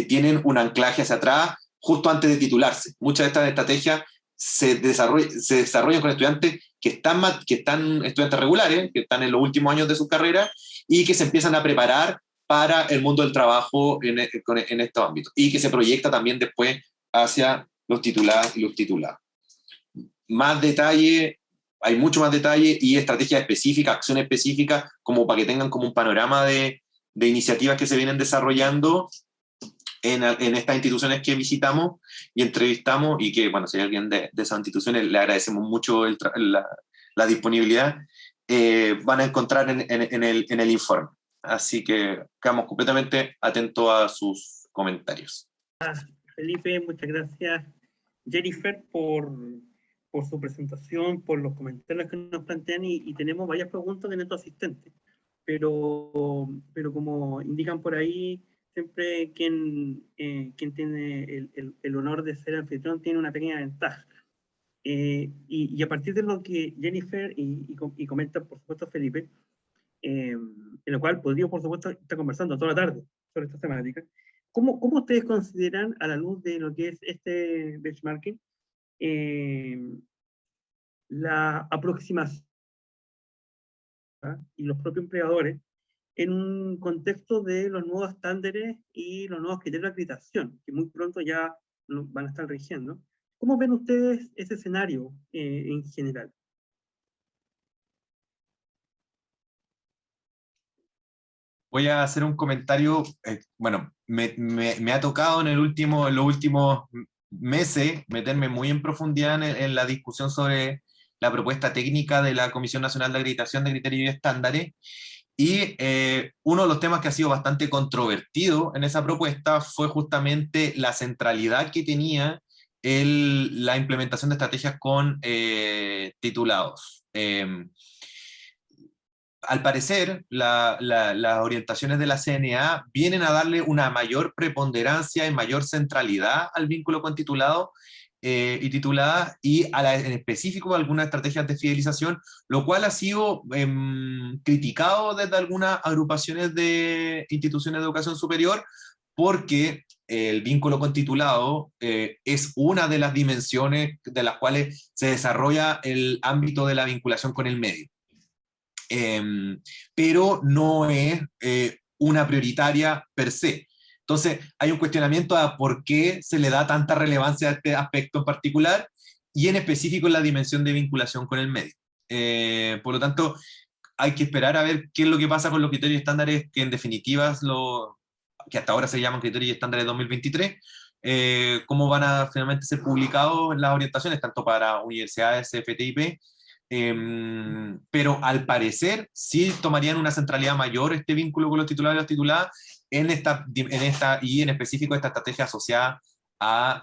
tienen un anclaje hacia atrás justo antes de titularse. Muchas de estas estrategias se desarrollan con estudiantes que están estudiantes regulares, que están en los últimos años de su carrera y que se empiezan a preparar para el mundo del trabajo en estos ámbitos, y que se proyecta también después hacia los titulados y los titulados. Más detalle, hay mucho más detalle y estrategias específicas, acciones específicas, como para que tengan como un panorama de iniciativas que se vienen desarrollando en estas instituciones que visitamos y entrevistamos, y que, bueno, si hay alguien de esas instituciones, le agradecemos mucho la disponibilidad, van a encontrar en el informe. Así que quedamos completamente atentos a sus comentarios. Felipe, muchas gracias. Jennifer, por su presentación, por los comentarios que nos plantean, y tenemos varias preguntas de nuestro asistente. Pero como indican por ahí, siempre quien tiene el honor de ser anfitrión tiene una pequeña ventaja. Y a partir de lo que Jennifer y comenta, por supuesto, Felipe, en lo cual podríamos, por supuesto, estar conversando toda la tarde sobre esta temática, ¿cómo ustedes consideran, a la luz de lo que es este benchmarking, la aproximación y los propios empleadores en un contexto de los nuevos estándares y los nuevos criterios de acreditación, que muy pronto ya van a estar rigiendo? ¿Cómo ven ustedes ese escenario en general? Voy a hacer un comentario. Bueno, me ha tocado en los últimos meses meterme muy en profundidad en la discusión sobre la propuesta técnica de la Comisión Nacional de Acreditación de Criterios y Estándares, y uno de los temas que ha sido bastante controvertido en esa propuesta fue justamente la centralidad que tenía la implementación de estrategias con titulados. Al parecer, las orientaciones de la CNA vienen a darle una mayor preponderancia y mayor centralidad al vínculo con titulado, y tituladas, y en específico algunas estrategias de fidelización, lo cual ha sido criticado desde algunas agrupaciones de instituciones de educación superior, porque el vínculo con titulado es una de las dimensiones de las cuales se desarrolla el ámbito de la vinculación con el medio. Pero no es una prioritaria per se. Entonces, hay un cuestionamiento a por qué se le da tanta relevancia a este aspecto en particular, y en específico en la dimensión de vinculación con el medio. Por lo tanto, hay que esperar a ver qué es lo que pasa con los criterios y estándares, que en definitiva que hasta ahora se llaman criterios y estándares 2023, cómo van a finalmente ser publicados las orientaciones, tanto para universidades, CFTIP, pero al parecer sí tomarían una centralidad mayor este vínculo con los titulares y las tituladas en esta, y en específico esta estrategia asociada a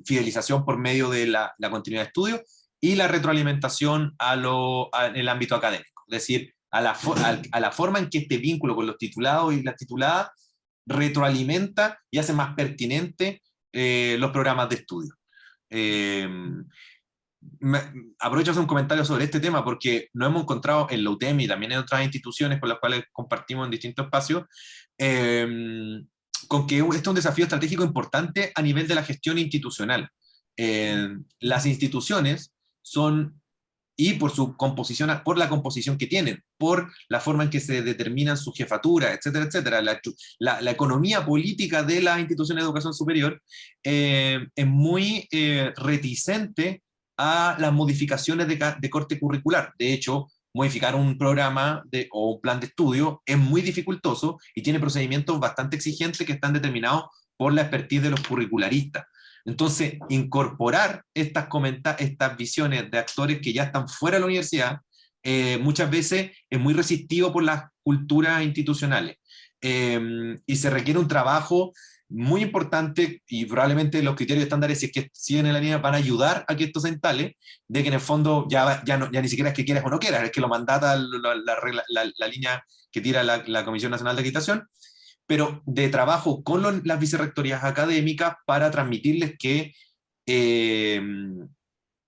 fidelización por medio de la continuidad de estudio y la retroalimentación en el ámbito académico. Es decir, a la forma en que este vínculo con los titulados y las tituladas retroalimenta y hace más pertinente los programas de estudio. Aprovecho a hacer un comentario sobre este tema porque nos hemos encontrado en la UTEM y también en otras instituciones con las cuales compartimos en distintos espacios, con que este es un desafío estratégico importante a nivel de la gestión institucional. Las instituciones son, y por su composición, por la composición que tienen, por la forma en que se determinan su jefatura, etcétera, etcétera, la economía política de las instituciones de educación superior es muy reticente a las modificaciones de corte curricular. De hecho, modificar un programa o un plan de estudio es muy dificultoso y tiene procedimientos bastante exigentes que están determinados por la expertise de los curricularistas. Entonces, incorporar estas visiones de actores que ya están fuera de la universidad muchas veces es muy resistivo por las culturas institucionales. Y se requiere un trabajo muy importante, y probablemente los criterios estándares, si es que siguen en la línea, van a ayudar a que esto se instale, de que en el fondo ya ni siquiera es que quieras o no quieras, es que lo mandata la línea que tira la Comisión Nacional de Acreditación, pero de trabajo con las vicerrectorías académicas para transmitirles que en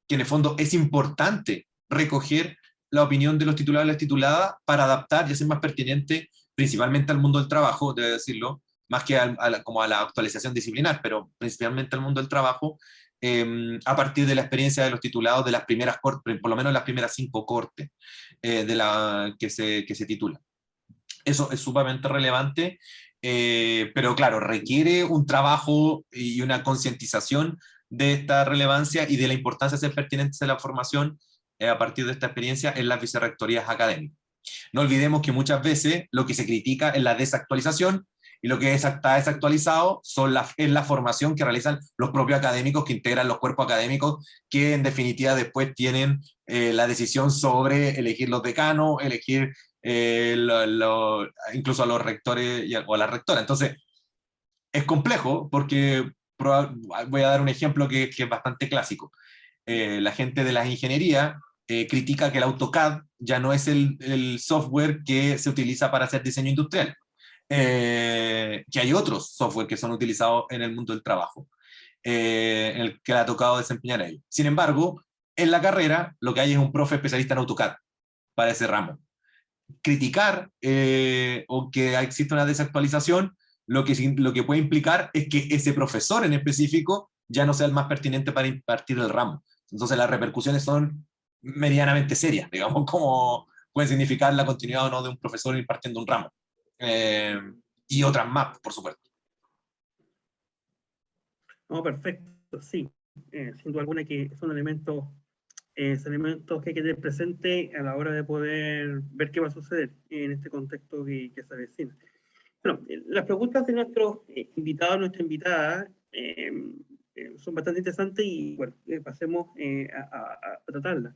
el fondo es importante recoger la opinión de los titulados y las tituladas para adaptar y hacer más pertinente, principalmente al mundo del trabajo, debo decirlo, más que como a la actualización disciplinar, pero principalmente al mundo del trabajo, a partir de la experiencia de los titulados de las primeras cortes, por lo menos las primeras 5 cortes que se titulan. Eso es sumamente relevante, pero claro, requiere un trabajo y una concientización de esta relevancia y de la importancia de ser pertinentes de la formación a partir de esta experiencia en las vicerrectorías académicas. No olvidemos que muchas veces lo que se critica es la desactualización, y lo que está desactualizado es la formación que realizan los propios académicos que integran los cuerpos académicos, que en definitiva después tienen la decisión sobre elegir los decanos, elegir incluso a los rectores o a la rectora. Entonces, es complejo porque voy a dar un ejemplo que es bastante clásico. La gente de las ingenierías critica que el AutoCAD ya no es el software que se utiliza para hacer diseño industrial. Que hay otros software que son utilizados en el mundo del trabajo, en el que le ha tocado desempeñar a ellos. Sin embargo, en la carrera lo que hay es un profe especialista en AutoCAD para ese ramo. Criticar o que existe una desactualización, lo que puede implicar es que ese profesor en específico ya no sea el más pertinente para impartir el ramo. Entonces las repercusiones son medianamente serias, digamos, como puede significar la continuidad o no de un profesor impartiendo un ramo. Y otras más, por supuesto. No, perfecto, sí. Sin duda alguna que son elementos que hay que tener presente a la hora de poder ver qué va a suceder en este contexto que se avecina. Bueno, las preguntas de nuestros invitados, nuestra invitada, son bastante interesantes y bueno, pasemos a tratarlas.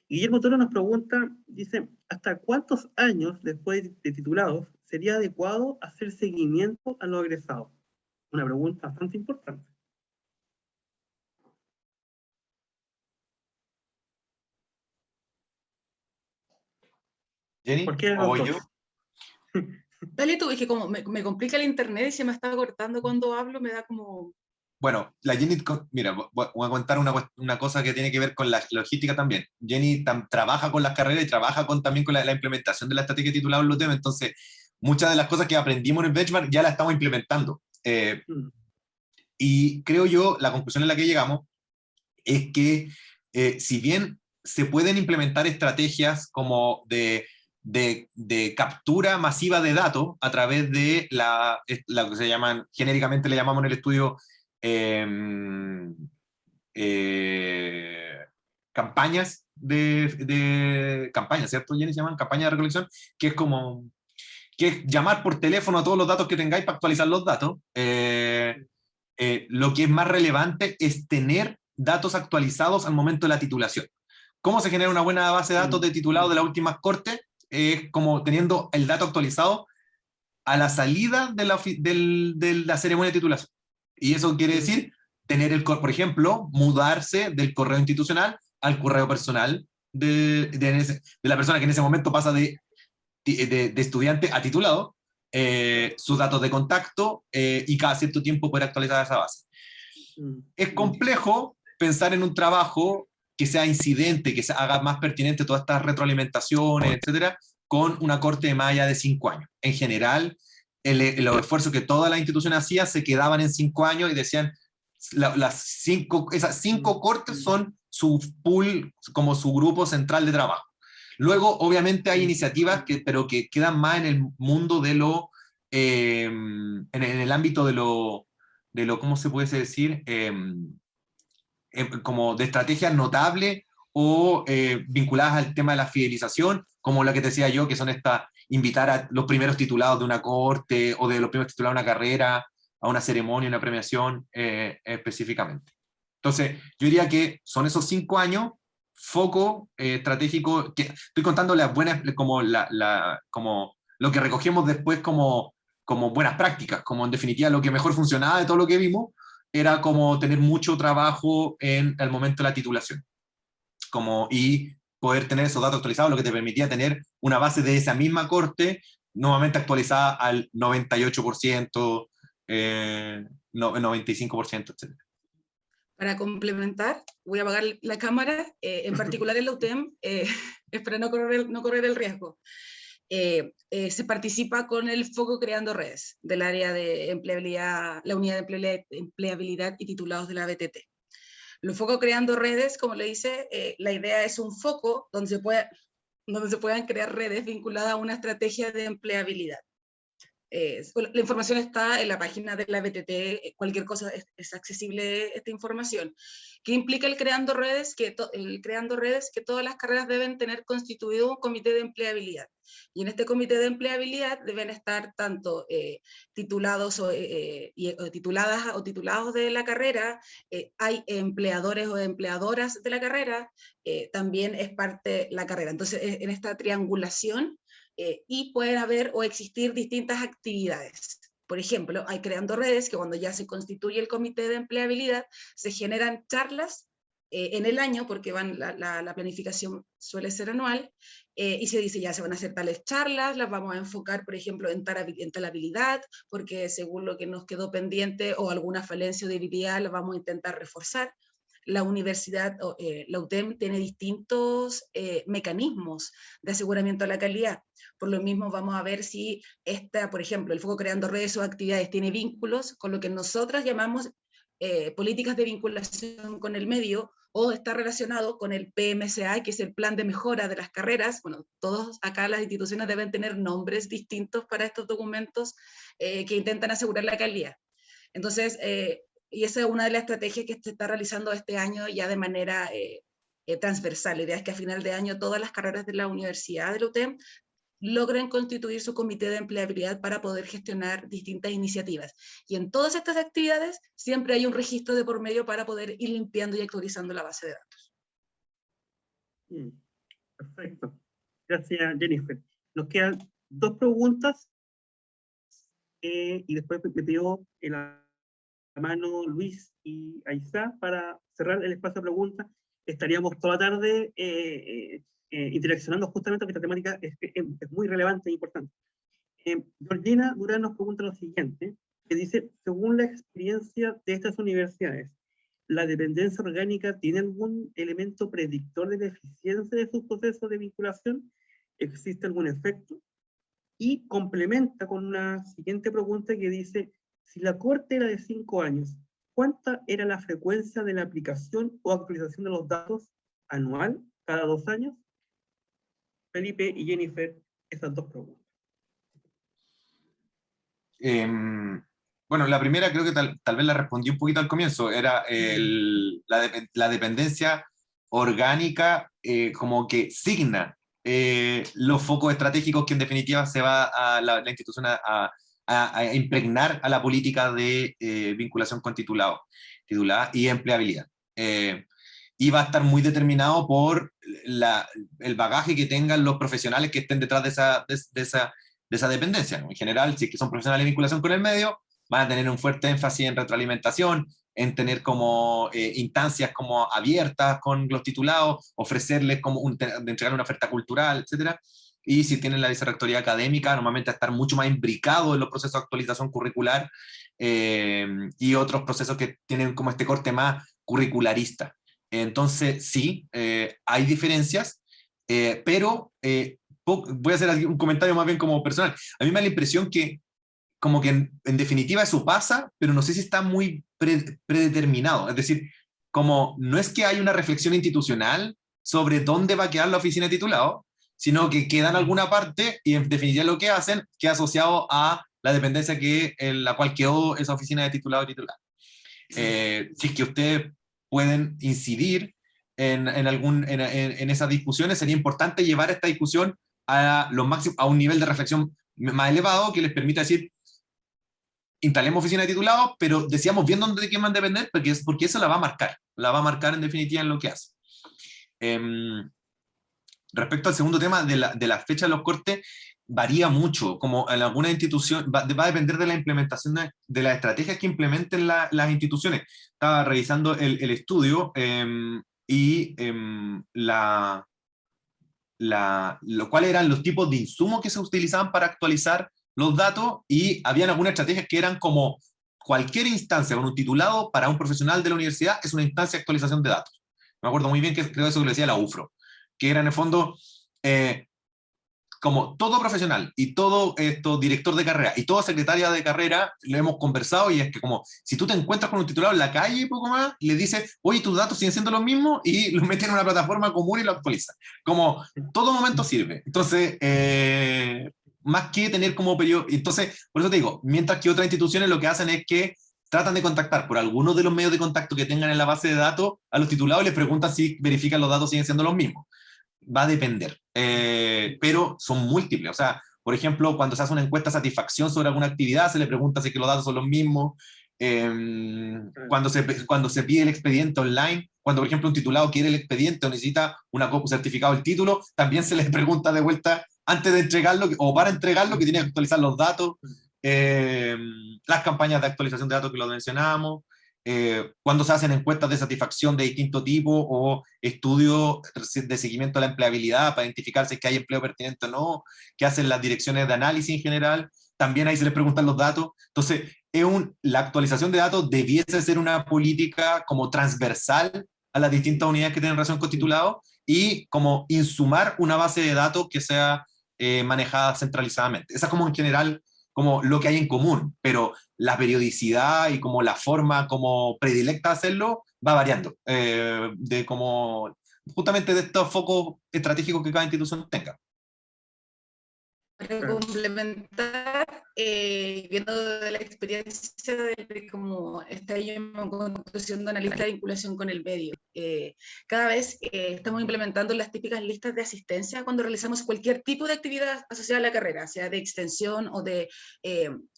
Guillermo Toro nos pregunta, dice, ¿hasta cuántos años después de titulados sería adecuado hacer seguimiento a los egresados? Una pregunta bastante importante. Jenny, ¿Por qué ¿o voy yo? Dale tú, es que como me complica el internet y se me está cortando cuando hablo, me da como Bueno, la Jenny, mira, voy a contar una cosa que tiene que ver con la logística también. Jenny trabaja con las carreras y trabaja también con la implementación de la estrategia titulada en los temas, entonces muchas de las cosas que aprendimos en el benchmark ya las estamos implementando. Y creo yo, la conclusión en la que llegamos es que si bien se pueden implementar estrategias como de captura masiva de datos a través de la que se llaman, genéricamente le llamamos en el estudio eh, campañas campañas, ¿cierto, Jenny? Se llaman campañas de recolección, que es como que es llamar por teléfono a todos los datos que tengáis para actualizar los datos. Lo que es más relevante es tener datos actualizados al momento de la titulación. ¿Cómo se genera una buena base de datos de titulados de las últimas cortes? Como teniendo el dato actualizado a la salida de la ceremonia de titulación. Y eso quiere decir tener, por ejemplo, mudarse del correo institucional al correo personal de la persona que en ese momento pasa de estudiante a titulado, sus datos de contacto y cada cierto tiempo poder actualizar esa base. Es complejo pensar en un trabajo que sea incidente, que se haga más pertinente todas estas retroalimentaciones, etcétera, con una corte de malla de 5 años. En general, los esfuerzos que todas las instituciones hacían se quedaban en 5 años y decían, esas 5 cortes son su pool, como su grupo central de trabajo. Luego, obviamente, hay iniciativas pero que quedan más en el mundo de en el ámbito de lo, ¿cómo se puede decir? Como de estrategias notables o vinculadas al tema de la fidelización, como la que te decía yo, que son invitar a los primeros titulados de una corte o de los primeros titulados de una carrera, a una ceremonia, una premiación específicamente. Entonces, yo diría que son esos 5 años, foco estratégico, que estoy contando las buenas, como lo que recogemos después como buenas prácticas, como en definitiva lo que mejor funcionaba de todo lo que vimos, era como tener mucho trabajo en el momento de la titulación. Y poder tener esos datos actualizados, lo que te permitía tener una base de esa misma corte, nuevamente actualizada al 98%, 95%, etc. Para complementar, voy a apagar la cámara, en particular en la UTEM, espero no correr el riesgo. Se participa con el foco creando redes del área de empleabilidad, la unidad de empleabilidad y titulados de la BTT. Los focos creando redes, como le dice, la idea es un foco donde se puedan crear redes vinculadas a una estrategia de empleabilidad. La información está en la página de la BTT, cualquier cosa es accesible esta información. ¿Qué implica el creando redes? Que todas las carreras deben tener constituido un comité de empleabilidad. Y en este comité de empleabilidad deben estar tanto titulados o tituladas o titulados de la carrera, hay empleadores o empleadoras de la carrera, también es parte la carrera. Entonces, en esta triangulación, y pueden haber o existir distintas actividades. Por ejemplo, hay creando redes que cuando ya se constituye el comité de empleabilidad, se generan charlas en el año, porque la planificación suele ser anual, y se dice ya se van a hacer tales charlas, las vamos a enfocar, por ejemplo, en tal habilidad, porque según lo que nos quedó pendiente o alguna falencia o debilidad, la vamos a intentar reforzar. La universidad, la UTEM, tiene distintos mecanismos de aseguramiento a la calidad. Por lo mismo, vamos a ver si por ejemplo, el foco creando redes o actividades tiene vínculos con lo que nosotras llamamos políticas de vinculación con el medio, o está relacionado con el PMCA, que es el plan de mejora de las carreras. Bueno, todos acá las instituciones deben tener nombres distintos para estos documentos que intentan asegurar la calidad. Entonces, y esa es una de las estrategias que se está realizando este año ya de manera transversal. La idea es que a final de año todas las carreras de la Universidad de la UTEM logren constituir su comité de empleabilidad para poder gestionar distintas iniciativas. Y en todas estas actividades siempre hay un registro de por medio para poder ir limpiando y actualizando la base de datos. Perfecto. Gracias, Jennifer. Nos quedan 2 preguntas y después me pidió la mano Luis y Aizá para cerrar el espacio de preguntas. Estaríamos toda la tarde interaccionando justamente porque esta temática es muy relevante e importante. Georgina Durán nos pregunta lo siguiente. que dice, según la experiencia de estas universidades, ¿la dependencia orgánica tiene algún elemento predictor de la eficiencia de sus procesos de vinculación? ¿Existe algún efecto? Y complementa con una siguiente pregunta que dice, si la corte era de 5 años, ¿cuánta era la frecuencia de la aplicación o actualización de los datos anual, cada 2 años? Felipe y Jennifer, esas dos preguntas. Bueno, la primera creo que tal vez la respondí un poquito al comienzo, era la dependencia orgánica como que signa los focos estratégicos que en definitiva se va a la institución a impregnar a la política de vinculación con titulada y empleabilidad. Y va a estar muy determinado por el bagaje que tengan los profesionales que estén detrás de esa dependencia, ¿no? En general, si es que son profesionales de vinculación con el medio, van a tener un fuerte énfasis en retroalimentación, en tener como instancias como abiertas con los titulados, ofrecerles como de entregar una oferta cultural, etcétera. Y si tienen la vicerrectoría académica, normalmente a estar mucho más imbricado en los procesos de actualización curricular y otros procesos que tienen como este corte más curricularista. Entonces, sí, hay diferencias, pero voy a hacer un comentario más bien como personal. A mí me da la impresión que como que en definitiva eso pasa, pero no sé si está muy predeterminado. Es decir, como no es que hay una reflexión institucional sobre dónde va a quedar la oficina de titulado, sino que queda en alguna parte y en definitiva lo que hacen queda asociado a la dependencia en la cual quedó esa oficina de titulado y titular. Si es que ustedes pueden incidir en esas discusiones, sería importante llevar esta discusión a un nivel de reflexión más elevado que les permita decir, instalemos oficina de titulados, pero decíamos bien dónde quién van a depender, porque eso la va a marcar en definitiva en lo que hace. Respecto al segundo tema de la fecha de los cortes, varía mucho, como en alguna institución, va a depender de la implementación de las estrategias que implementen las instituciones. Estaba revisando el estudio cuáles eran los tipos de insumos que se utilizaban para actualizar los datos, y habían algunas estrategias que eran como cualquier instancia con un titulado para un profesional de la universidad es una instancia de actualización de datos. Me acuerdo muy bien que creo eso que lo decía la UFRO, que era en el fondo como todo profesional y todo director de carrera y toda secretaria de carrera lo hemos conversado, y es que como si tú te encuentras con un titulado en la calle y poco más, le dices, oye, tus datos siguen siendo los mismos, y los meten en una plataforma común y lo actualizan. Como todo momento sirve. Entonces, más que tener como periodo, entonces, por eso te digo, mientras que otras instituciones lo que hacen es que tratan de contactar por algunos de los medios de contacto que tengan en la base de datos a los titulados y les preguntan si verifican los datos siguen siendo los mismos. Va a depender, pero son múltiples. O sea, por ejemplo, cuando se hace una encuesta de satisfacción sobre alguna actividad, se le pregunta si que los datos son los mismos. Cuando se pide el expediente online, cuando por ejemplo un titulado quiere el expediente o necesita un certificado del título, también se le pregunta de vuelta antes de entregarlo o para entregarlo que tiene que actualizar los datos. Las campañas de actualización de datos que lo mencionábamos. Cuando se hacen encuestas de satisfacción de distinto tipo o estudios de seguimiento a la empleabilidad para identificar si es que hay empleo pertinente o no, que hacen las direcciones de análisis en general, también ahí se les preguntan los datos. Entonces, la actualización de datos debiese ser una política como transversal a las distintas unidades que tienen relación con titulados y como insumar una base de datos que sea manejada centralizadamente. Esa es como en general como lo que hay en común, pero la periodicidad y como la forma como predilecta de hacerlo va variando, de como justamente de estos focos estratégicos que cada institución tenga. Para complementar, viendo de la experiencia de cómo está yo en construcción de una lista de vinculación con el medio, cada vez estamos implementando las típicas listas de asistencia cuando realizamos cualquier tipo de actividad asociada a la carrera, sea de extensión o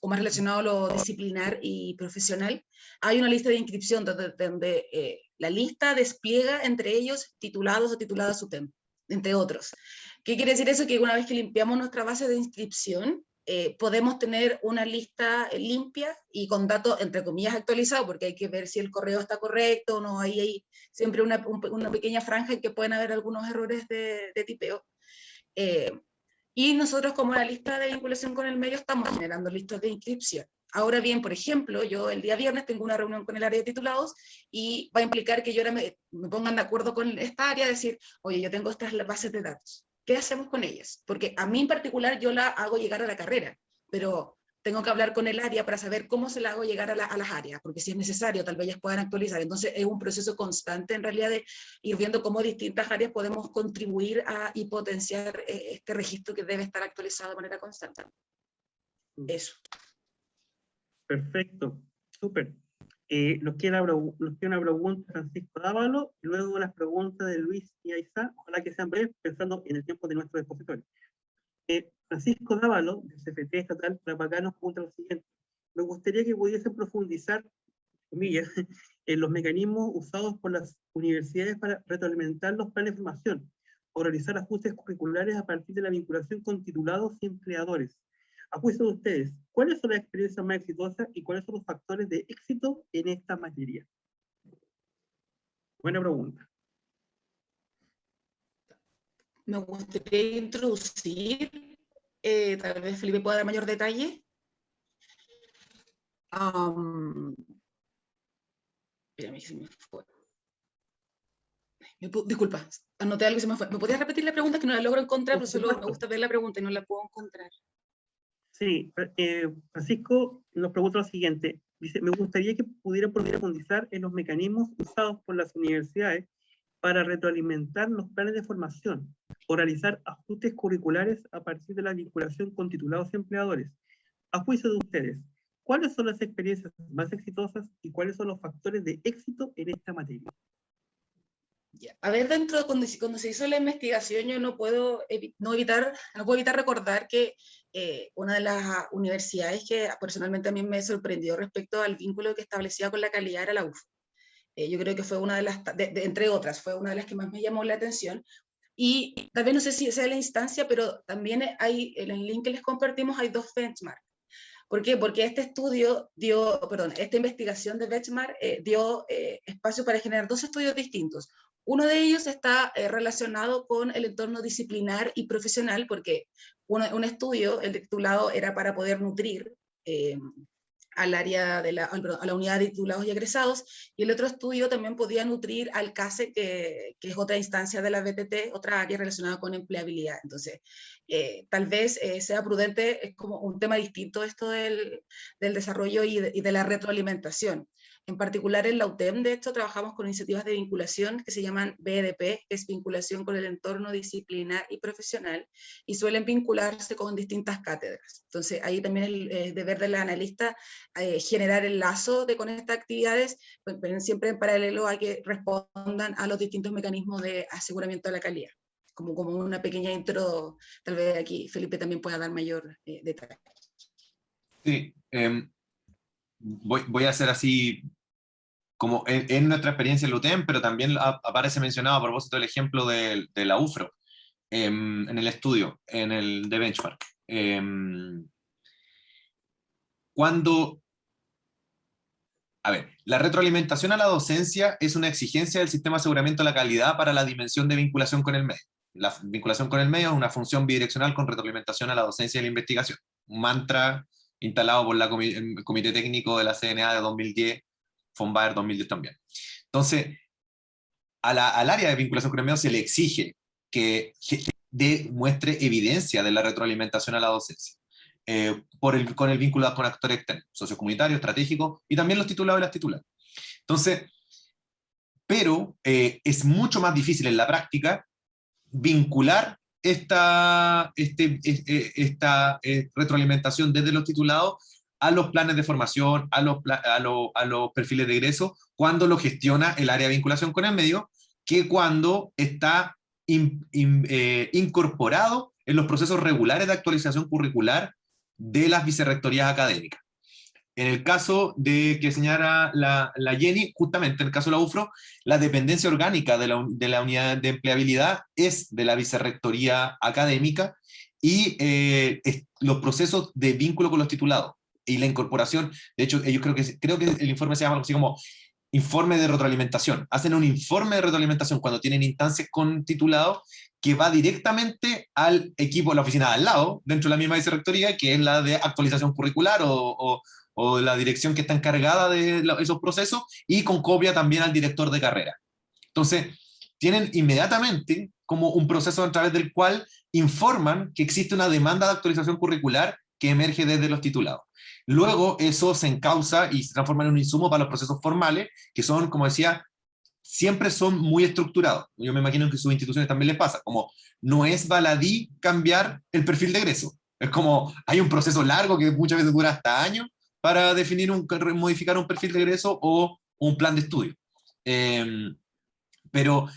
más relacionado a lo disciplinar y profesional. Hay una lista de inscripción donde la lista despliega entre ellos titulados o tituladas UTEM, entre otros. ¿Qué quiere decir eso? Que una vez que limpiamos nuestra base de inscripción, podemos tener una lista limpia y con datos, entre comillas, actualizados, porque hay que ver si el correo está correcto o no. Ahí hay siempre una pequeña franja en que pueden haber algunos errores de tipeo. Y nosotros, como la lista de vinculación con el medio, estamos generando listas de inscripción. Ahora bien, por ejemplo, yo el día viernes tengo una reunión con el área de titulados y va a implicar que yo ahora me pongan de acuerdo con esta área, decir, oye, yo tengo estas bases de datos, ¿qué hacemos con ellas? Porque a mí en particular yo la hago llegar a la carrera, pero tengo que hablar con el área para saber cómo se la hago llegar a las áreas, porque si es necesario, tal vez ellas puedan actualizar. Entonces es un proceso constante en realidad de ir viendo cómo distintas áreas podemos contribuir y potenciar este registro que debe estar actualizado de manera constante. Eso. Perfecto, súper. Nos queda una pregunta de Francisco Dávalo, y luego las preguntas de Luis y Aizá, ojalá que sean breves, pensando en el tiempo de nuestros expositores. Francisco Dávalo, del CFT Estatal Tarapacá, nos pregunta lo siguiente: me gustaría que pudiesen profundizar, comillas, en los mecanismos usados por las universidades para retroalimentar los planes de formación o realizar ajustes curriculares a partir de la vinculación con titulados y empleadores. A juicio de ustedes, ¿cuáles son las experiencias más exitosas y cuáles son los factores de éxito en esta materia? Buena pregunta. Me gustaría introducir, tal vez Felipe pueda dar mayor detalle. Espérame, se me fue. Disculpa, anoté algo y se me fue. ¿Me podías repetir la pregunta? Que no la logro encontrar, pero solo me gusta ver la pregunta y no la puedo encontrar. Sí, Francisco nos pregunta lo siguiente. Dice, me gustaría que pudieran profundizar en los mecanismos usados por las universidades para retroalimentar los planes de formación o realizar ajustes curriculares a partir de la vinculación con titulados y empleadores. A juicio de ustedes, ¿cuáles son las experiencias más exitosas y cuáles son los factores de éxito en esta materia? A ver, cuando se hizo la investigación, yo no puedo evitar recordar que una de las universidades que personalmente a mí me sorprendió respecto al vínculo que establecía con la calidad era la UF. Yo creo que fue una de las, entre otras, fue una de las que más me llamó la atención. Y tal vez no sé si sea la instancia, pero también hay, en el link que les compartimos hay 2 benchmarks. ¿Por qué? Porque esta investigación de benchmark dio espacio para generar 2 estudios distintos. Uno de ellos está relacionado con el entorno disciplinar y profesional, porque un estudio, el titulado, era para poder nutrir al área de a la unidad de titulados y egresados, y el otro estudio también podía nutrir al CASE, que es otra instancia de la BTT, otra área relacionada con empleabilidad. Entonces, tal vez sea prudente, es como un tema distinto esto del desarrollo y de la retroalimentación. En particular en la UTEM, de hecho, trabajamos con iniciativas de vinculación que se llaman BDP, que es vinculación con el entorno disciplinar y profesional, y suelen vincularse con distintas cátedras. Entonces, ahí también el deber del analista generar el lazo con estas actividades, pero siempre en paralelo hay que respondan a los distintos mecanismos de aseguramiento de la calidad. Como una pequeña intro, tal vez aquí Felipe también pueda dar mayor detalle. Sí, voy a hacer así, como en nuestra experiencia en la UTEM, pero también aparece mencionado a propósito del ejemplo de la UFRO, en el estudio, en el de benchmark. A ver, la retroalimentación a la docencia es una exigencia del sistema de aseguramiento de la calidad para la dimensión de vinculación con el medio. La vinculación con el medio es una función bidireccional con retroalimentación a la docencia y la investigación. Un mantra instalado por el Comité Técnico de la CNA de 2010, FONBAER 2010 también. Entonces, al área de vinculación con el medio se le exige que muestre evidencia de la retroalimentación a la docencia. Con el vínculo con actores externos, sociocomunitarios, estratégicos, y también los titulados y las tituladas. Entonces, pero es mucho más difícil en la práctica vincular esta retroalimentación desde los titulados a los planes de formación, a los perfiles de egreso, cuando lo gestiona el área de vinculación con el medio, que cuando está incorporado en los procesos regulares de actualización curricular de las vicerrectorías académicas. En el caso de que señala la Jenny, justamente en el caso de la UFRO, la dependencia orgánica de la unidad de empleabilidad es de la vicerrectoría académica, y los procesos de vínculo con los titulados y la incorporación, de hecho, ellos creo que el informe se llama así como informe de retroalimentación. Hacen un informe de retroalimentación cuando tienen instancias con titulados, que va directamente al equipo de la oficina de al lado, dentro de la misma vicerrectoría, que es la de actualización curricular o o la dirección que está encargada de esos procesos, y con copia también al director de carrera. Entonces, tienen inmediatamente como un proceso a través del cual informan que existe una demanda de actualización curricular que emerge desde los titulados. Luego eso se encausa y se transforma en un insumo para los procesos formales, que son, como decía, siempre son muy estructurados. Yo me imagino que a sus instituciones también les pasa, como no es baladí cambiar el perfil de egreso. Es como, hay un proceso largo que muchas veces dura hasta años para definir modificar un perfil de egreso o un plan de estudio. Pero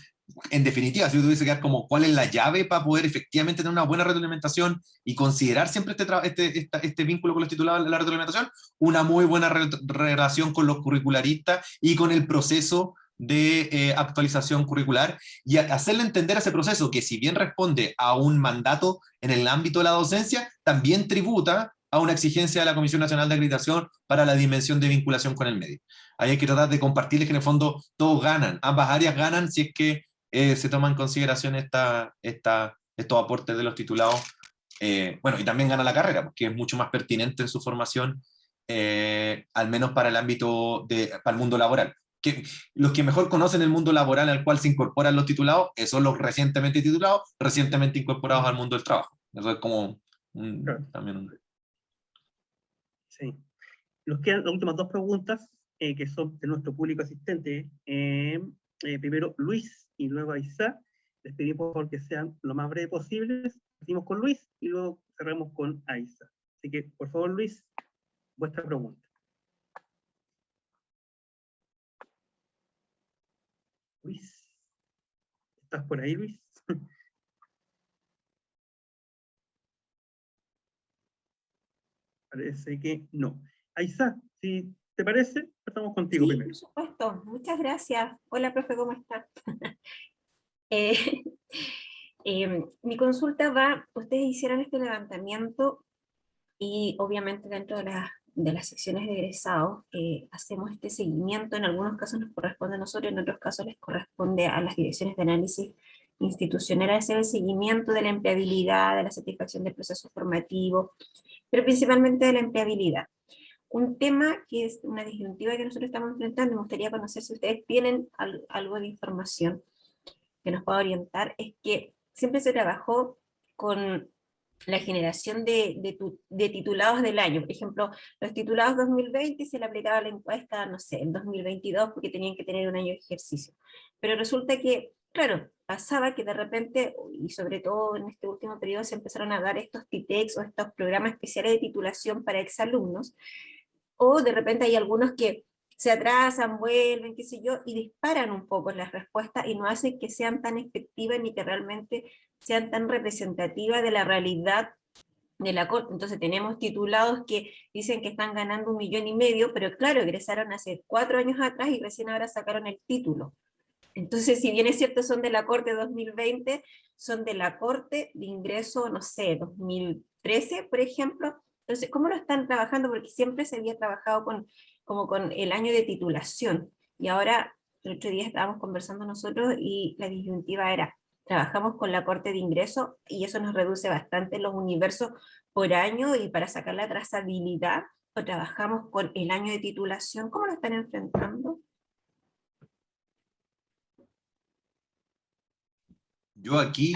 en definitiva, si yo tuviese que dar como cuál es la llave para poder efectivamente tener una buena retroalimentación y considerar siempre este vínculo con los titulados de la retroalimentación, una muy buena relación con los curricularistas y con el proceso de actualización curricular, y hacerle entender a ese proceso que, si bien responde a un mandato en el ámbito de la docencia, también tributa a una exigencia de la Comisión Nacional de Acreditación para la dimensión de vinculación con el medio. Ahí hay que tratar de compartirles que en el fondo todos ganan, ambas áreas ganan si es que se toman en consideración estos aportes de los titulados. Bueno, y también gana la carrera, porque es mucho más pertinente en su formación, al menos para el ámbito para el mundo laboral. Que los que mejor conocen el mundo laboral al cual se incorporan los titulados son los recientemente titulados, recientemente incorporados al mundo del trabajo. Eso es como también un... Sí. Nos quedan las últimas dos preguntas, que son de nuestro público asistente. Primero Luis y luego Aisá. Les pedimos por favor que sean lo más breve posible. Partimos con Luis y luego cerramos con Aisá. Así que, por favor, Luis, vuestra pregunta. Luis, ¿estás por ahí, Luis? Parece que no. Aisá, si te parece, estamos contigo Sí, primero. por supuesto. Muchas gracias. Hola, profe, ¿cómo está? Eh, mi consulta va, ustedes hicieron este levantamiento y obviamente dentro de las secciones de egresados hacemos este seguimiento. En algunos casos nos corresponde a nosotros, en otros casos les corresponde a las direcciones de análisis institucional hacer el seguimiento de la empleabilidad, de la satisfacción del proceso formativo, pero principalmente de la empleabilidad. Un tema que es una disyuntiva que nosotros estamos enfrentando, me gustaría conocer si ustedes tienen algo de información que nos pueda orientar, es que siempre se trabajó con la generación de titulados del año. Por ejemplo, los titulados 2020 se le aplicaba la encuesta, no sé, en 2022 porque tenían que tener un año de ejercicio. Pero resulta que, claro, pasaba que de repente, y sobre todo en este último periodo, se empezaron a dar estos TITEX o estos programas especiales de titulación para exalumnos, o de repente hay algunos que se atrasan, vuelven, qué sé yo, y disparan un poco las respuestas y no hacen que sean tan efectivas ni que realmente sean tan representativas de la realidad de la Corte. Entonces tenemos titulados que dicen que están ganando 1,5 millones, pero claro, egresaron hace 4 años atrás y recién ahora sacaron el título. Entonces, si bien es cierto, son de la Corte 2020, son de la Corte de ingreso, no sé, 2013, por ejemplo. Entonces, ¿cómo lo están trabajando? Porque siempre se había trabajado como con el año de titulación. Y ahora, el otro día estábamos conversando nosotros y la disyuntiva era, trabajamos con la Corte de ingreso y eso nos reduce bastante los universos por año y para sacar la trazabilidad, o trabajamos con el año de titulación. ¿Cómo lo están enfrentando? Yo aquí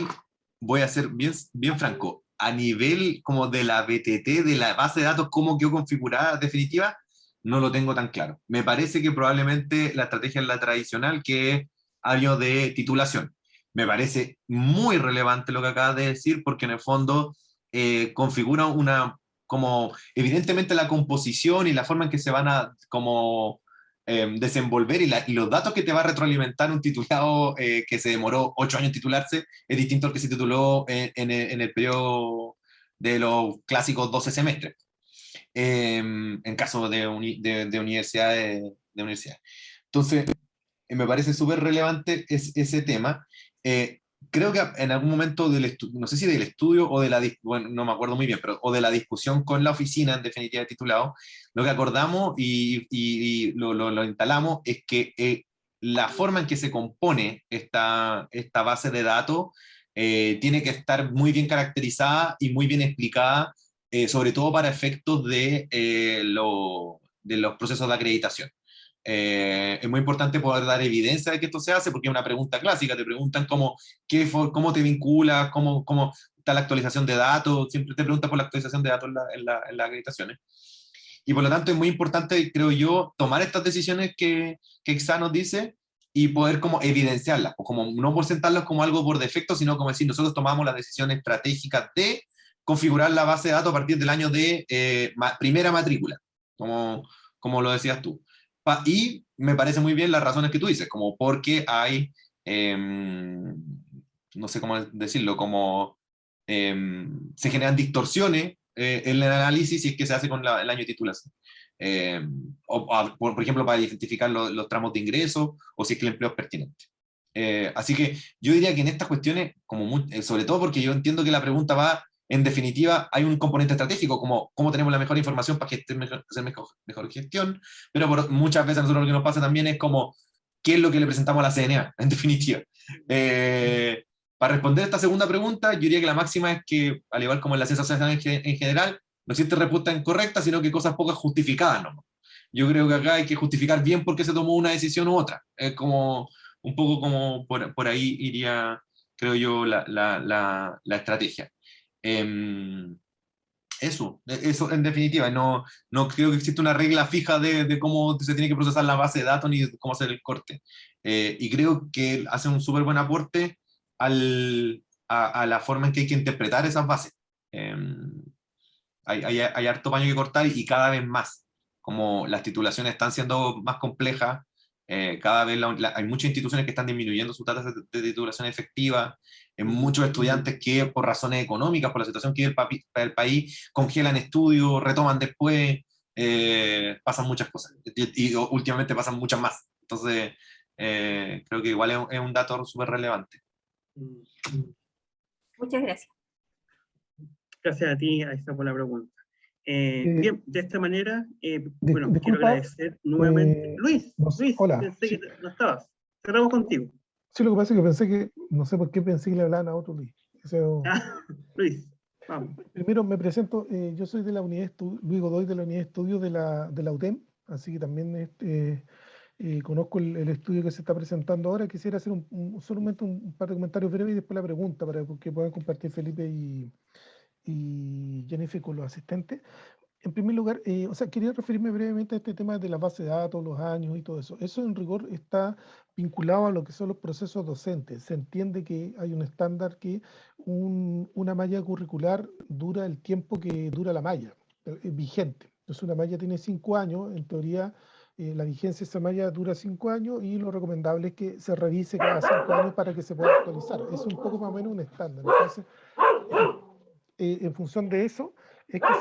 voy a ser bien franco. A nivel como de la BTT, de la base de datos, cómo quedó configurada definitiva, no lo tengo tan claro. Me parece que probablemente la estrategia es la tradicional, que es año de titulación. Me parece muy relevante lo que acabas de decir, porque en el fondo configura como evidentemente la composición y la forma en que se van a como desenvolver, y los datos que te va a retroalimentar un titulado que se demoró 8 años en titularse es distinto al que se tituló en el periodo de los clásicos 12 semestres, en caso de universidades. Entonces, me parece súper relevante ese tema. Creo que en algún momento no sé si del estudio o de bueno, no me acuerdo muy bien, pero o de la discusión con la oficina, en definitiva, de titulado, lo que acordamos y lo instalamos es que la forma en que se compone esta base de datos tiene que estar muy bien caracterizada y muy bien explicada sobre todo para efectos de los procesos de acreditación. Es muy importante poder dar evidencia de que esto se hace, porque es una pregunta clásica, te preguntan cómo te vinculas, cómo está la actualización de datos, siempre te preguntan por la actualización de datos en las acreditaciones. Y por lo tanto es muy importante, creo yo, tomar estas decisiones que EXA nos dice y poder como evidenciarlas, o como no por sentarlas como algo por defecto, sino como decir, nosotros tomamos la decisión estratégica de configurar la base de datos a partir del año de primera matrícula, como lo decías tú. Y me parece muy bien las razones que tú dices, como porque hay, no sé cómo decirlo, como se generan distorsiones en el análisis si es que se hace con el año de titulación. Por ejemplo, para identificar los tramos de ingreso o si es que el empleo es pertinente. Así que yo diría que en estas cuestiones, sobre todo porque yo entiendo que la pregunta va, en definitiva, hay un componente estratégico, como cómo tenemos la mejor información para hacer mejor gestión, pero muchas veces a nosotros lo que nos pasa también es como, ¿qué es lo que le presentamos a la CNA, en definitiva? Para responder a esta segunda pregunta, yo diría que la máxima es que, al igual como en la ciencia social en general, no existe respuesta incorrecta, sino que cosas pocas justificadas, ¿no? Yo creo que acá hay que justificar bien por qué se tomó una decisión u otra. Es como, un poco como por ahí iría, creo yo, la estrategia. Eso en definitiva, no creo que exista una regla fija de cómo se tiene que procesar la base de datos ni de cómo hacer el corte. Y creo que hace un súper buen aporte a la forma en que hay que interpretar esas bases. Hay harto paño que cortar y cada vez más. Como las titulaciones están siendo más complejas, cada vez hay muchas instituciones que están disminuyendo sus tasas de titulación efectiva, muchos estudiantes que por razones económicas, por la situación que vive el país, congelan estudios, retoman después, pasan muchas cosas. Y últimamente pasan muchas más. Entonces, creo que igual es un dato súper relevante. Muchas gracias. Gracias a ti, Aisa, por la pregunta. Bien, de esta manera, bueno, disculpa, quiero agradecer nuevamente. Luis, hola. pensé Sí. que no estabas. Cerramos contigo. Sí, lo que pasa es que pensé que, no sé por qué pensé que le hablaban a otro Luis. Luis, vamos. Primero me presento, yo soy de la unidad Luis Godoy, de la unidad de estudios de la UTEM, así que también conozco el estudio que se está presentando ahora. Quisiera hacer solamente un par de comentarios breves y después la pregunta para que puedan compartir Felipe y Jennifer con los asistentes. En primer lugar, quería referirme brevemente a este tema de la base de datos, los años y todo eso. Eso en rigor está vinculado a lo que son los procesos docentes. Se entiende que hay un estándar que una malla curricular dura el tiempo que dura la malla vigente. Entonces una malla tiene 5 años, en teoría la vigencia de esa malla dura 5 años y lo recomendable es que se revise cada 5 años para que se pueda actualizar. Es un poco más o menos un estándar. Entonces, en función de eso, es que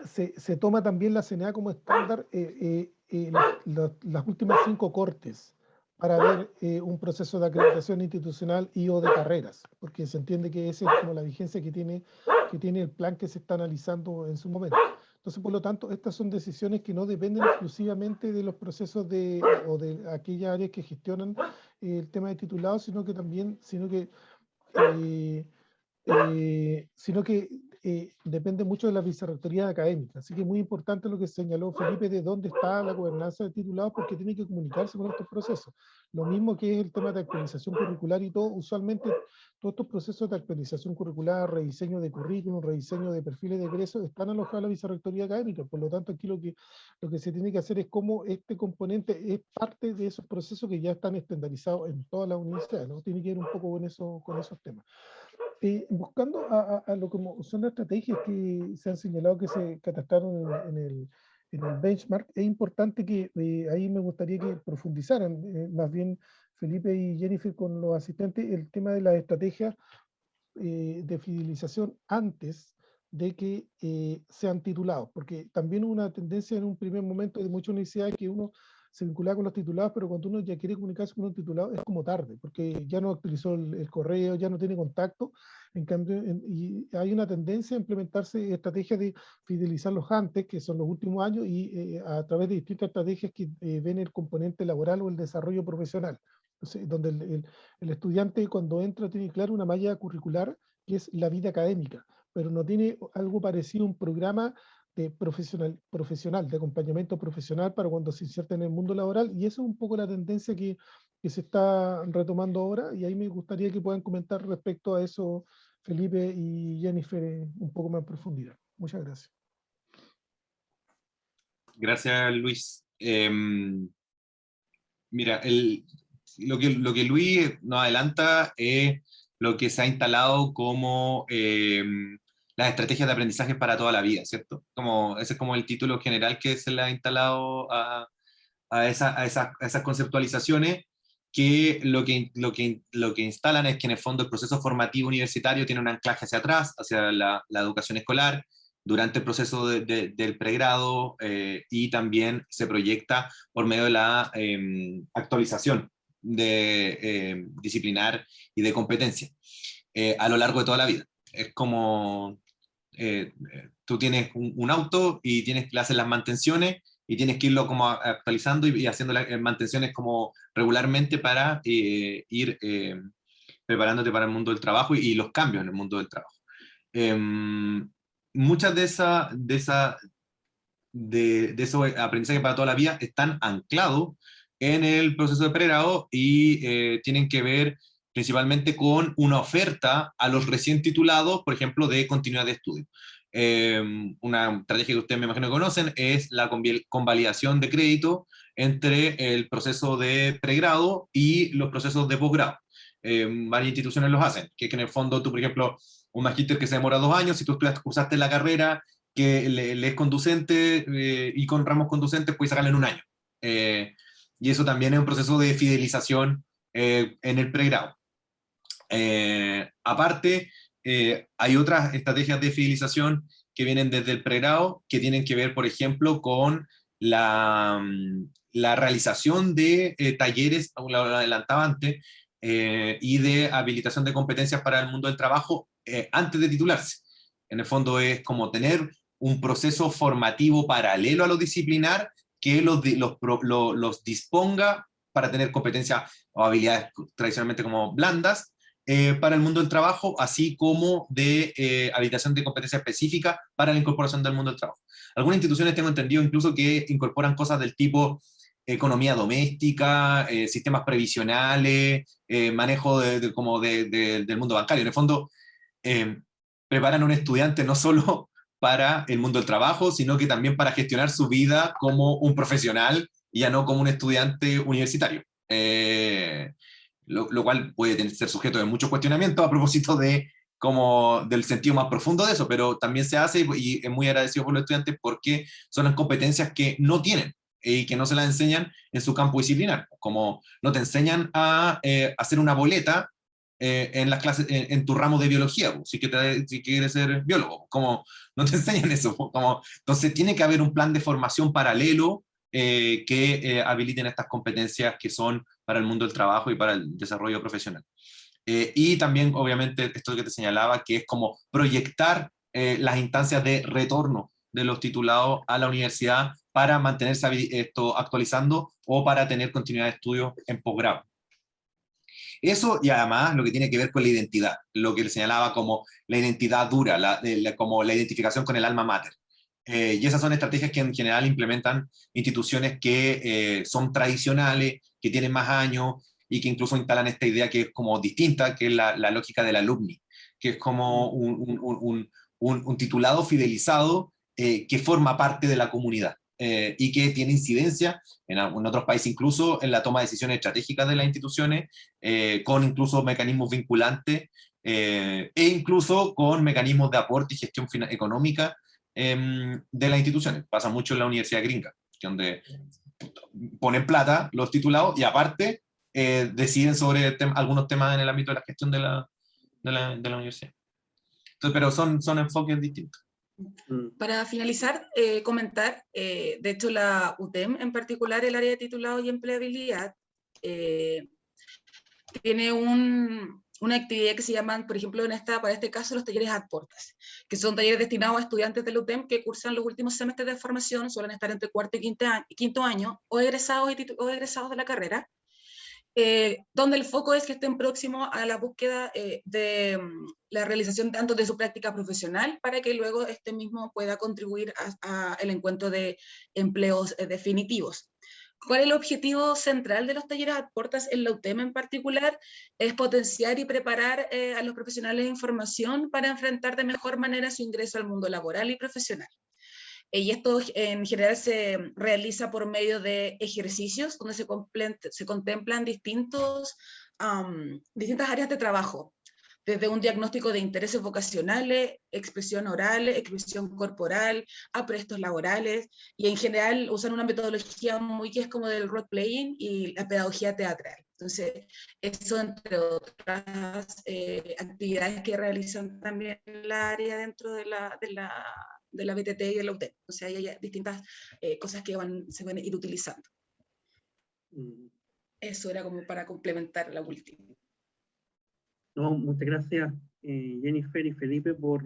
se toma también la CNA como estándar las últimas 5 cortes para ver un proceso de acreditación institucional y o de carreras, porque se entiende que esa es como la vigencia que tiene el plan que se está analizando en su momento. Entonces, por lo tanto, estas son decisiones que no dependen exclusivamente de los procesos o de aquellas áreas que gestionan el tema de titulados, sino que depende mucho de la vicerrectoría académica. Así que es muy importante lo que señaló Felipe de dónde está la gobernanza de titulados, porque tiene que comunicarse con estos procesos. Lo mismo que es el tema de actualización curricular y todo. Usualmente todos estos procesos de actualización curricular, rediseño de currículum, rediseño de perfiles de egreso, están alojados en la vicerrectoría académica. Por lo tanto, aquí lo que se tiene que hacer es cómo este componente es parte de esos procesos que ya están estandarizados en todas las universidades, ¿no? Tiene que ver un poco con esos temas. Buscando a lo como son las estrategias que se han señalado que se catastaron en el benchmark, es importante que ahí me gustaría que profundizaran, más bien Felipe y Jennifer con los asistentes, el tema de las estrategias de fidelización antes de que sean titulados, porque también hubo una tendencia en un primer momento de muchas universidades que uno se vinculaba con los titulados, pero cuando uno ya quiere comunicarse con un titulado es como tarde, porque ya no actualizó el correo, ya no tiene contacto. En cambio, y hay una tendencia a implementarse estrategias de fidelizarlos antes, que son los últimos años, y a través de distintas estrategias que ven el componente laboral o el desarrollo profesional. Entonces, donde el estudiante cuando entra tiene claro una malla curricular que es la vida académica, pero no tiene algo parecido a un programa de profesional, de acompañamiento profesional para cuando se inserta en el mundo laboral, y eso es un poco la tendencia que se está retomando ahora, y ahí me gustaría que puedan comentar respecto a eso Felipe y Jennifer un poco más en profundidad. Muchas gracias. Gracias, Luis. Mira, lo que Luis nos adelanta es lo que se ha instalado como las estrategias de aprendizaje para toda la vida, ¿cierto? Ese es como el título general que se le ha instalado a esas conceptualizaciones, que lo que instalan es que en el fondo el proceso formativo universitario tiene un anclaje hacia atrás, hacia la educación escolar, durante el proceso del pregrado, y también se proyecta por medio de la actualización disciplinar y de competencia a lo largo de toda la vida. Es como tú tienes un auto y le haces las mantenciones y tienes que irlo como actualizando y haciendo las mantenciones como regularmente para ir preparándote para el mundo del trabajo y los cambios en el mundo del trabajo. Muchas de esos aprendizajes para toda la vida están anclados en el proceso de pregrado y tienen que ver principalmente con una oferta a los recién titulados, por ejemplo, de continuidad de estudio. Una estrategia que ustedes me imagino que conocen es la convalidación de crédito entre el proceso de pregrado y los procesos de posgrado. Varias instituciones los hacen, que en el fondo tú, por ejemplo, un magíster que se demora 2 años, si tú cursaste la carrera que le es conducente y con ramos conducentes puedes sacarle en 1 año. Y eso también es un proceso de fidelización en el pregrado. Aparte, hay otras estrategias de fidelización que vienen desde el pregrado, que tienen que ver, por ejemplo, con la realización de talleres, como lo adelantaba antes, y de habilitación de competencias para el mundo del trabajo antes de titularse. En el fondo es como tener un proceso formativo paralelo a lo disciplinar que los disponga para tener competencias o habilidades tradicionalmente como blandas para el mundo del trabajo, así como de habilitación de competencia específica para la incorporación del mundo del trabajo. Algunas instituciones tengo entendido incluso que incorporan cosas del tipo economía doméstica, sistemas previsionales, manejo del mundo bancario. En el fondo, preparan a un estudiante no solo para el mundo del trabajo, sino que también para gestionar su vida como un profesional y ya no como un estudiante universitario. Lo cual puede ser sujeto de muchos cuestionamientos a propósito del sentido más profundo de eso, pero también se hace y es muy agradecido por los estudiantes porque son las competencias que no tienen y que no se las enseñan en su campo disciplinar, como no te enseñan a hacer una boleta en las clases, en tu ramo de biología, si quieres ser biólogo, como no te enseñan eso, entonces tiene que haber un plan de formación paralelo que habiliten estas competencias que son para el mundo del trabajo y para el desarrollo profesional. Y también, obviamente, esto que te señalaba, que es como proyectar las instancias de retorno de los titulados a la universidad para mantenerse actualizando o para tener continuidad de estudios en posgrado. Eso y además lo que tiene que ver con la identidad, lo que le señalaba como la identidad dura, como la identificación con el alma mater. Y esas son estrategias que en general implementan instituciones que son tradicionales, que tienen más años y que incluso instalan esta idea que es como distinta, que es la lógica del alumni, que es como un titulado fidelizado que forma parte de la comunidad. Y que tiene incidencia en otros países incluso en la toma de decisiones estratégicas de las instituciones, con incluso mecanismos vinculantes e incluso con mecanismos de aporte y gestión económica de las instituciones. Pasa mucho en la universidad gringa, donde ponen plata los titulados y aparte deciden sobre algunos temas en el ámbito de la gestión de la universidad. Entonces, pero son enfoques distintos. Para finalizar, comentar, de hecho la UTEM en particular, el área de titulado y empleabilidad, tiene una actividad que se llaman, por ejemplo, para este caso, los talleres ad portas, que son talleres destinados a estudiantes de la UTEM que cursan los últimos semestres de formación, suelen estar entre cuarto y quinto año, o egresados de la carrera, donde el foco es que estén próximos a la búsqueda de la realización tanto de su práctica profesional, para que luego este mismo pueda contribuir a el encuentro de empleos definitivos. ¿Cuál es el objetivo central de los talleres Aportas en la UTEM en particular? Es potenciar y preparar a los profesionales de información para enfrentar de mejor manera su ingreso al mundo laboral y profesional. Y esto en general se realiza por medio de ejercicios donde se contemplan distintas áreas de trabajo, desde un diagnóstico de intereses vocacionales, expresión oral, expresión corporal, aprestos laborales, y en general usan una metodología muy que es como del role playing y la pedagogía teatral. Entonces, eso entre otras actividades que realizan también en el área dentro de la BTT y de la UTEP. O sea, hay distintas cosas que se van a ir utilizando. Eso era como para complementar la última. No, muchas gracias, Jennifer y Felipe, por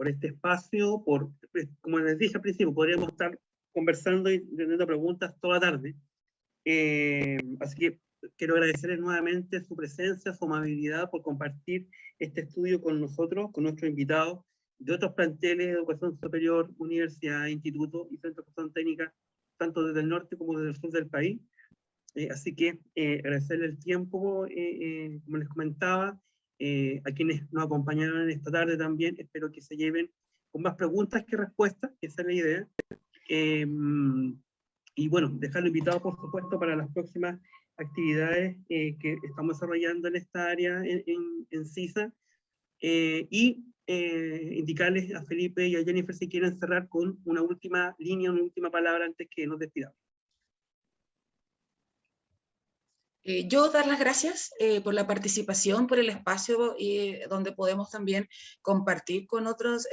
este espacio, como les dije al principio, podríamos estar conversando y teniendo preguntas toda la tarde. Así que quiero agradecerles nuevamente su presencia, su amabilidad por compartir este estudio con nosotros, con nuestros invitados de otros planteles de educación superior, universidad, instituto y centros de educación técnica, tanto desde el norte como desde el sur del país. Así que agradecerle el tiempo, como les comentaba, a quienes nos acompañaron esta tarde también. Espero que se lleven con más preguntas que respuestas, que esa es la idea. Y bueno, dejarlo invitado, por supuesto, para las próximas actividades que estamos desarrollando en esta área en CISA. Y indicarles a Felipe y a Jennifer si quieren cerrar con una última línea, una última palabra antes que nos despidamos. Yo dar las gracias por la participación, por el espacio donde podemos también compartir con otras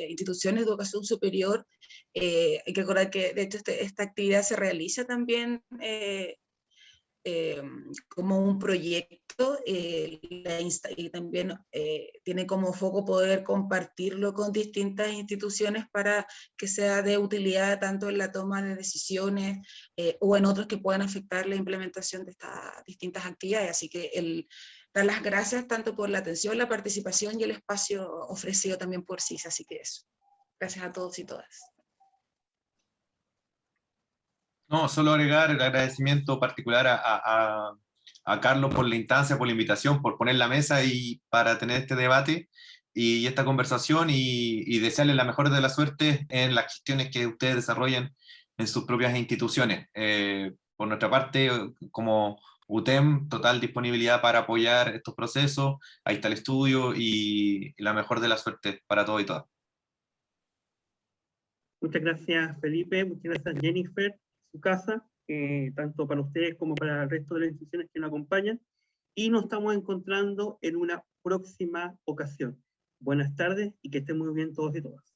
instituciones de educación superior. Hay que recordar que de hecho esta actividad se realiza también como un proyecto y también tiene como foco poder compartirlo con distintas instituciones para que sea de utilidad tanto en la toma de decisiones o en otros que puedan afectar la implementación de estas distintas actividades. Así que dar las gracias tanto por la atención, la participación y el espacio ofrecido también por CISA. Así que eso. Gracias a todos y todas. No, solo agregar el agradecimiento particular a Carlos por la instancia, por la invitación, por poner la mesa y para tener este debate y esta conversación y desearles la mejor de la suerte en las gestiones que ustedes desarrollen en sus propias instituciones. Por nuestra parte, como UTEM, total disponibilidad para apoyar estos procesos. Ahí está el estudio y la mejor de la suerte para todos y todas. Muchas gracias, Felipe. Muchas gracias, Jennifer. Su casa, tanto para ustedes como para el resto de las instituciones que nos acompañan, y nos estamos encontrando en una próxima ocasión. Buenas tardes y que estén muy bien todos y todas.